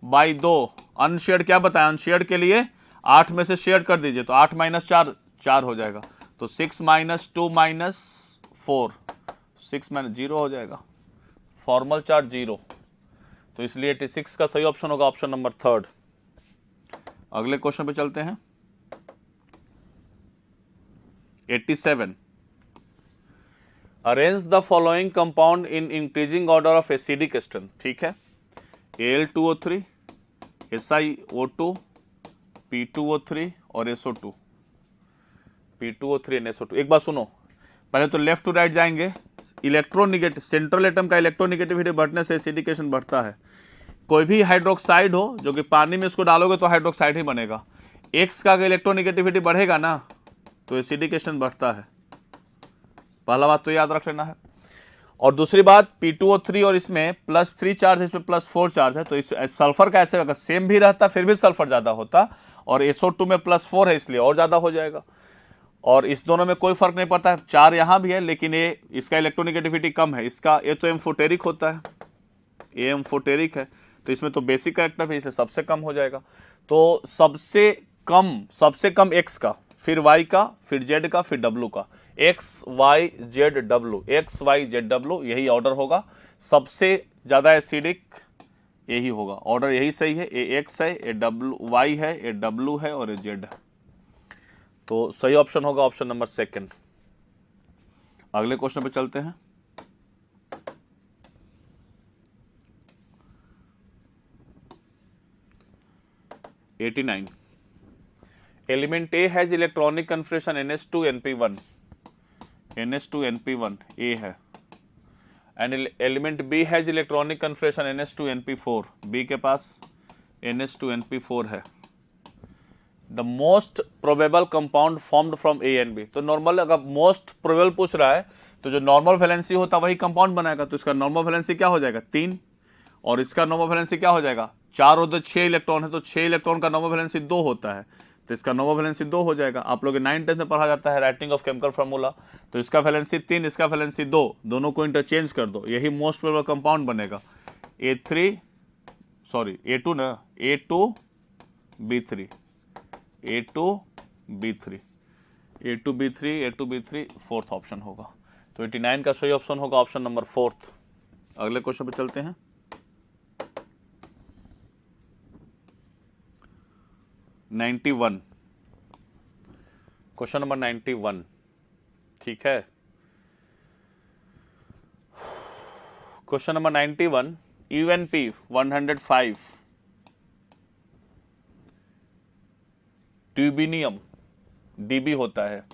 बाई 2, अनशेयर्ड क्या बताया, अनशेयर्ड के लिए 8 में से शेयर कर दीजिए तो 8 माइनस 4 4 हो जाएगा, तो 6 माइनस 2 माइनस 4, 6 माइनस 0 हो जाएगा, फॉर्मल चार्ज 0। तो इसलिए 86 का सही ऑप्शन होगा ऑप्शन नंबर 3। अगले क्वेश्चन पे चलते हैं। 87, arrange the following compound in increasing order of acidic strength. ठीक है, Al2O3, SiO2, P2O3 और SO2, P2O3 एंड SO2। एक बात सुनो, पहले तो लेफ्ट टू राइट जाएंगे। इलेक्ट्रोनिगेटिव, सेंट्रल एटम का इलेक्ट्रोनिगेटिविटी बढ़ने से एसिडिकेशन बढ़ता है। कोई भी हाइड्रोक्साइड हो जो कि पानी में इसको डालोगे तो हाइड्रोक्साइड ही बनेगा। एक्स का अगर इलेक्ट्रोनिगेटिविटी बढ़ेगा ना तो एसिडिकेशन बढ़ता है, पहला बात तो याद रख लेना है। और दूसरी बात P2O3 और इसमें +3 चार्ज है, इसमें +4 चार्ज है, तो इस सल्फर का ऐसे होगा, सेम भी रहता फिर भी सल्फर ज्यादा होता, और SO2 में +4 है इसलिए और ज्यादा हो जाएगा। और इस दोनों में कोई फर्क नहीं पड़ता है, 4 यहां भी है लेकिन ये इसका इलेक्ट्रोनिगेटिविटी कम है, इसका ये तो एम्फोटेरिक होता है, ये एम्फोटेरिक है, तो इसमें तो बेसिक कैरेक्टर है इसलिए सबसे कम हो जाएगा। तो सबसे कम एक्स का, फिर वाई का, फिर जेड का, फिर डब्लू का, X Y Z W, X Y Z W, यही ऑर्डर होगा। सबसे ज्यादा एसिडिक यही होगा, ऑर्डर यही सही है। ए एक्स है, ए डब्लू वाई है, ए डब्लू है और ए जेड है, तो सही ऑप्शन होगा ऑप्शन नंबर 2। अगले क्वेश्चन पे चलते हैं। (89) element A has electronic confirmation NH2NP1, NH2NP1 A है, and element B has electronic confirmation NH2NP4, B के पास NH2NP4 है। The most probable compound formed from A and B. तो नॉर्मल अगर मोस्ट प्रोबेबल पूछ रहा है तो जो नॉर्मल वैलेंसी होता है वही कंपाउंड बनाएगा, तो इसका नॉर्मल वैलेंसी क्या हो जाएगा 3, और इसका नॉर्मल वैलेंसी क्या हो जाएगा 4 और 2 6 इलेक्ट्रॉन है, तो 6 इलेक्ट्रॉन का नॉर्मल वैलेंसी 2 होता है, तो इसका नॉर्मल वैलेंसी 2 हो जाएगा। आप लोग 9th-10th में पढ़ा जाता है राइटिंग ऑफ केमिकल फार्मूला, तो इसका वैलेंसी 3, इसका वैलेंसी 2, दोनों को इंटरचेंज कर दो, यही मोस्ट प्रोबेबल कंपाउंड बनेगा। A2 ना, A2B3, A2B3 फोर्थ ऑप्शन होगा, तो 89 का सही ऑप्शन होगा ऑप्शन नंबर 4। अगले क्वेश्चन पे चलते हैं। 91, क्वेश्चन नंबर 91। ठीक है, क्वेश्चन नंबर 91, UNP 105 ट्यूबिनियम DB होता है,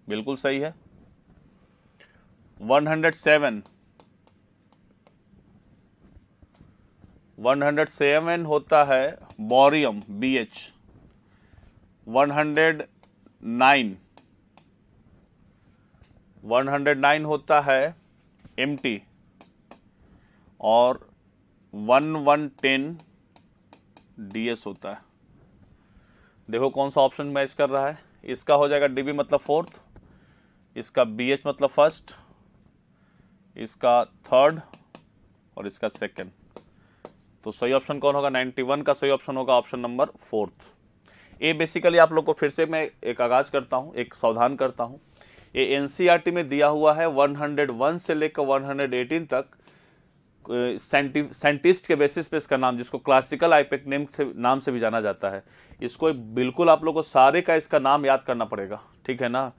बिल्कुल सही है। 107 होता है बोरियम BH। 109 होता है MT और 1110 DS होता है। देखो कौन सा ऑप्शन मैच कर रहा है। इसका हो जाएगा DB मतलब फोर्थ, इसका BH मतलब फर्स्ट, इसका थर्ड और इसका सेकंड। तो सही ऑप्शन कौन होगा? 91 का सही ऑप्शन होगा ऑप्शन नंबर फोर्थ। ये बेसिकली आप लोग को फिर से मैं एक आगाज करता हूं, एक सावधान करता हूं। ये एनसीईआरटी में दिया हुआ है 101 से लेकर 118 तक साइंटिस्ट के बेसिस पे इसका नाम, जिसको क्लासिकल आईपेक नाम से भी जाना जाता है, इसको बिल्कुल आप लोग को सारे का इसका नाम याद करना पड़ेगा, ठीक है ना।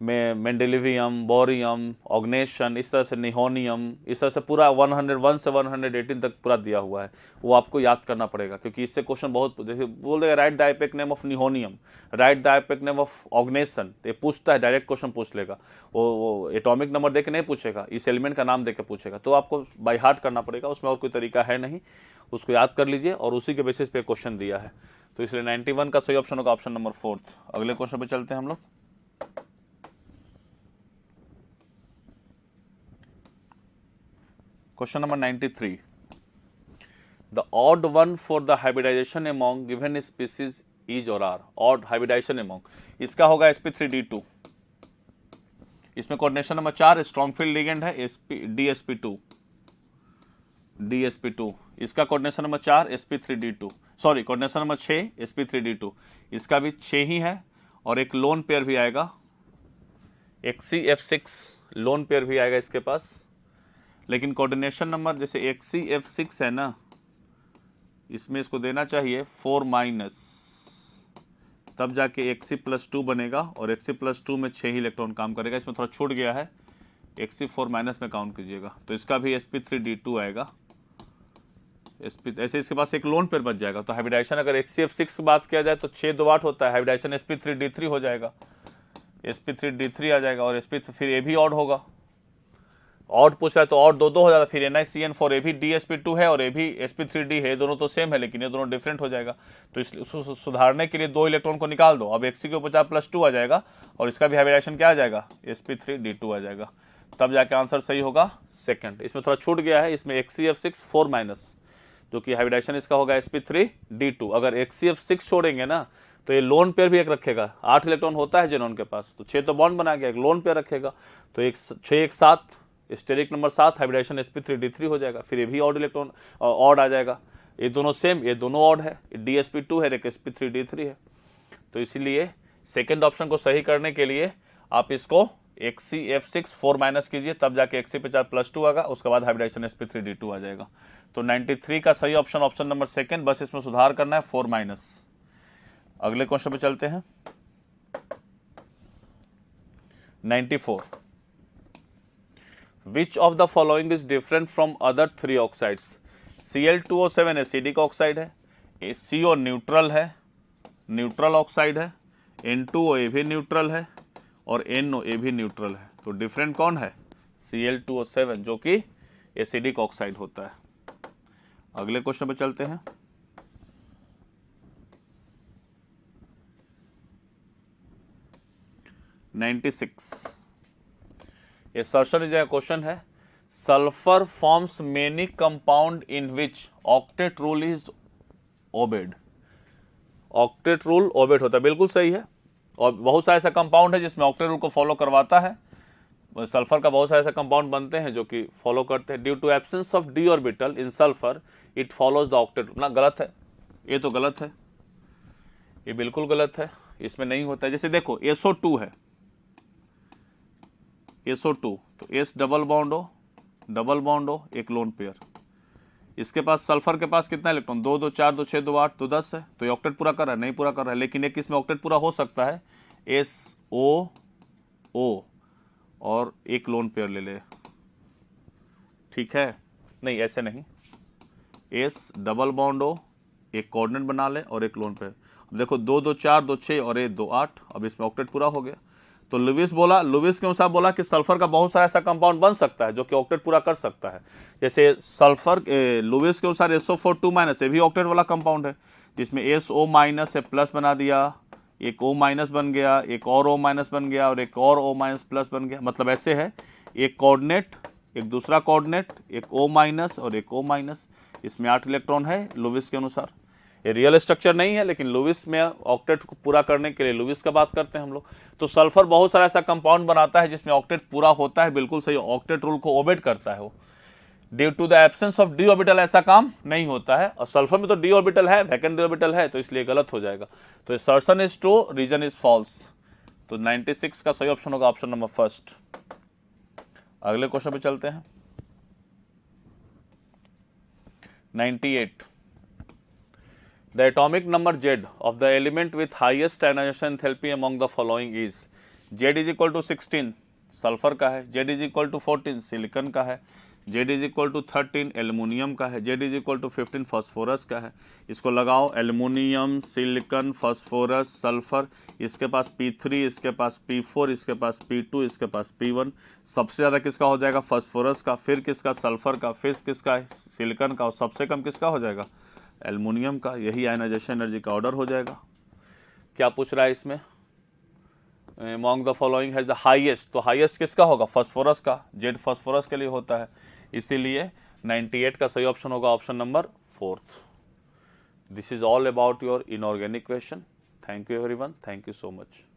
मेंडेलिवियम, बोरियम, ऑग्नेशन, इस तरह से निहोनियम, इस तरह से पूरा 101 से 118 तक पूरा दिया हुआ है, वो आपको याद करना पड़ेगा, क्योंकि इससे क्वेश्चन बहुत देखिए बोल देगा write the IUPAC name of nihonium, write the IUPAC name of oganesson. ये पूछता है, डायरेक्ट क्वेश्चन पूछ लेगा, वो एटॉमिक नंबर दे के नहीं पूछेगा, इस एलिमेंट का नाम दे के पूछेगा। तो आपको बाय हार्ट करना पड़ेगा, उसमें और कोई तरीका है नहीं, उसको याद कर लीजिए और उसी के बेसिस पे क्वेश्चन दिया है। तो इसलिए 91 का सही ऑप्शन होगा ऑप्शन नंबर फोर्थ। अगले क्वेश्चन पे चलते हैं हम लोग। Question number 93. The odd one for the hybridization among given species is or are? Odd hybridization among, इसका होगा sp3d2। इसमें coordination number 4 strong field ligand है DSP2। इसका coordination number 4 sp3d2, sorry coordination number 6 sp3d2। इसका भी 6 ही है और एक लोन पेयर भी आएगा, XCF6 लोन पेयर भी आएगा इसके पास। लेकिन कोऑर्डिनेशन नंबर जैसे XCF6 है ना, इसमें इसको देना चाहिए 4-, तब जाके Xc+2 बनेगा और Xc+2 में 6 ही इलेक्ट्रॉन काम करेगा। इसमें थोड़ा छूट गया है, Xc4- में काउंट कीजिएगा, तो इसका भी sp3d2 आएगा। ऐसे इसके पास एक लोन पेयर बच जाएगा। तो हाइब्रिडाइजेशन अगर XCF6 की बात किया जाए तो 6-2-8 होता है, हाइब्रिडाइजेशन sp3d3 हो जाएगा, sp3d3 आ जाएगा और sp फिर ये भी ऑड होगा। ऑड पूछ रहा है तो ऑड 2-2 हो जाता है, फिर NiCN4 ये भी DSP2 है और ये भी sp3d है, दोनों तो सेम है लेकिन ये दोनों डिफरेंट हो जाएगा। तो इसलिए सुधारने के लिए 2 इलेक्ट्रॉन को निकाल दो, अब Xc के ऊपर 4+2 आ जाएगा और इसका भी हाइब्रिडाइजेशन क्या आ जाएगा? sp3d2 आ जाएगा, तब जाके आंसर सही होगा सेकंड। इसमें थोड़ा छूट गया है, इसमें XCF6 4-, जो कि हाइब्रिडाइजेशन इसका होगा sp3d2। अगर XCF6 छोड़ेंगे ना तो ये लोन पेयर भी एक रखेगा, 8 इलेक्ट्रॉन होता है जेनॉन के पास, तो 6 तो बॉन्ड बना गया, एक लोन पेयर रखेगा, तो 6-1-7 स्टेरिक नंबर 7 हाइब्रिडाइजेशन sp3d3 हो जाएगा। फिर ये भी ऑड इलेक्ट्रॉन ऑड आ जाएगा, ये दोनों सेम, ये दोनों ऑड है, DSP2 है, एक sp3d3 है। तो इसीलिए सेकंड ऑप्शन को सही करने के लिए आप इसको XCF6 4- कीजिए, तब जाके Xc पे 4+2 आएगा, उसके बाद हाइब्रिडाइजेशन sp3d2 आ जाएगा। तो 93 का सही ऑप्शन ऑप्शन नंबर सेकंड, बस इसमें सुधार करना है 4-। अगले क्वेश्चन पे चलते हैं। 94. Which of the following is different from other 3 oxides? Cl2O7 acidic oxide है, CO न्यूट्रल है, न्यूट्रल ऑक्साइड है, N2O ये भी न्यूट्रल है और NO ये भी न्यूट्रल है। तो डिफरेंट कौन है? Cl2O7 जो कि एसिडिक ऑक्साइड होता है। अगले क्वेश्चन पे चलते हैं। ये सर्शन क्वेश्चन है, sulphur forms many compound in which octet rule is obeyed. Octet rule obeyed होता है, बिल्कुल सही है, और बहुत सारे ऐसा कंपाउंड है जिसमें ऑक्टेट रूल को फॉलो करवाता है। सल्फर का बहुत सारे ऐसे कंपाउंड बनते हैं जो कि फॉलो करते हैं। Due to absence of d orbital in sulphur it follows the octet. ना गलत है, ये तो गलत है, ये बिल्कुल गलत है, इसमें नहीं होता है। जैसे देखो SO2 है, SO2 तो S डबल बॉन्ड हो, एक लोन पेयर। इसके पास सल्फर के पास कितना इलेक्ट्रॉन? 2 2 4 2 6 2 8 तो 10 है, तो ये ऑक्टेट पूरा कर रहा है? नहीं पूरा कर रहा है, लेकिन एक इसमें ऑक्टेट पूरा हो सकता है, SO और एक लोन पेयर ले ले, ठीक है? नहीं ऐसे नहीं, S डबल बॉन्ड हो, एक कोऑर्डिनेट बना ले और एक लोन पेयर। अब देखो 2 2 4 2 6 और 1 2 8, अब इसमें ऑक्टेट पूरा हो गया। तो लुईस के अनुसार बोला कि सल्फर का बहुत सारा ऐसा कंपाउंड बन सकता है जो कि ऑक्टेट पूरा कर सकता है। जैसे सल्फर लुईस के अनुसार SO4 ये भी ऑक्टेट वाला कंपाउंड है, जिसमें SO- से प्लस बना दिया, एक O- बन गया, एक और O- बन गया और एक और O- प्लस बन गया। मतलब ऐसे है, एक कोऑर्डिनेट, एक दूसरा कोऑर्डिनेट, एक O- और एक O-, इसमें 8 इलेक्ट्रॉन है लुईस के अनुसार। ये रियल स्ट्रक्चर नहीं है, लेकिन लुईस में ऑक्टेट को पूरा करने के लिए लुईस का बात करते हैं हम लोग। तो सल्फर बहुत सारा ऐसा कंपाउंड बनाता है जिसमें ऑक्टेट पूरा होता है, बिल्कुल सही, ऑक्टेट रूल को ओबेट करता है वो। Due to the absence of D orbital ऐसा काम नहीं होता है, और सल्फर में तो डी ऑर्बिटल है, वैकेंट डी ऑर्बिटल है, तो इसलिए गलत हो जाएगा। तो assertion is true, reason is false. तो 96 का सही ऑप्शन होगा ऑप्शन नंबर फर्स्ट। अगले क्वेश्चन पे चलते हैं। 98. The atomic number Z of the element with highest ionization enthalpy among the following is Z is equal to 16 sulphur का है, Z is equal to 14 silicon का है, Z is equal to 13 aluminium का है, Z is equal to 15 phosphorus का है। इसको लगाओ, एल्युमिनियम, सिलिकॉन, फास्फोरस, सल्फर, इसके पास P3, इसके पास P4, इसके पास P2, इसके पास P1। सबसे ज़्यादा किसका हो जाएगा? फास्फोरस का, फिर किसका? सल्फर का, फिर किसका? सिलिकॉन का, और सबसे कम किसका हो जाएगा? एल्युमिनियम का। यही आयनाइजेशन एनर्जी का ऑर्डर हो जाएगा। क्या पूछ रहा है इसमें? Among the following has the highest, तो हाईएस्ट किसका होगा? फास्फोरस का। जेड फास्फोरस के लिए होता है, इसीलिए 98 का सही ऑप्शन होगा option number 4th। This is all about your inorganic question. Thank you everyone, thank you so much.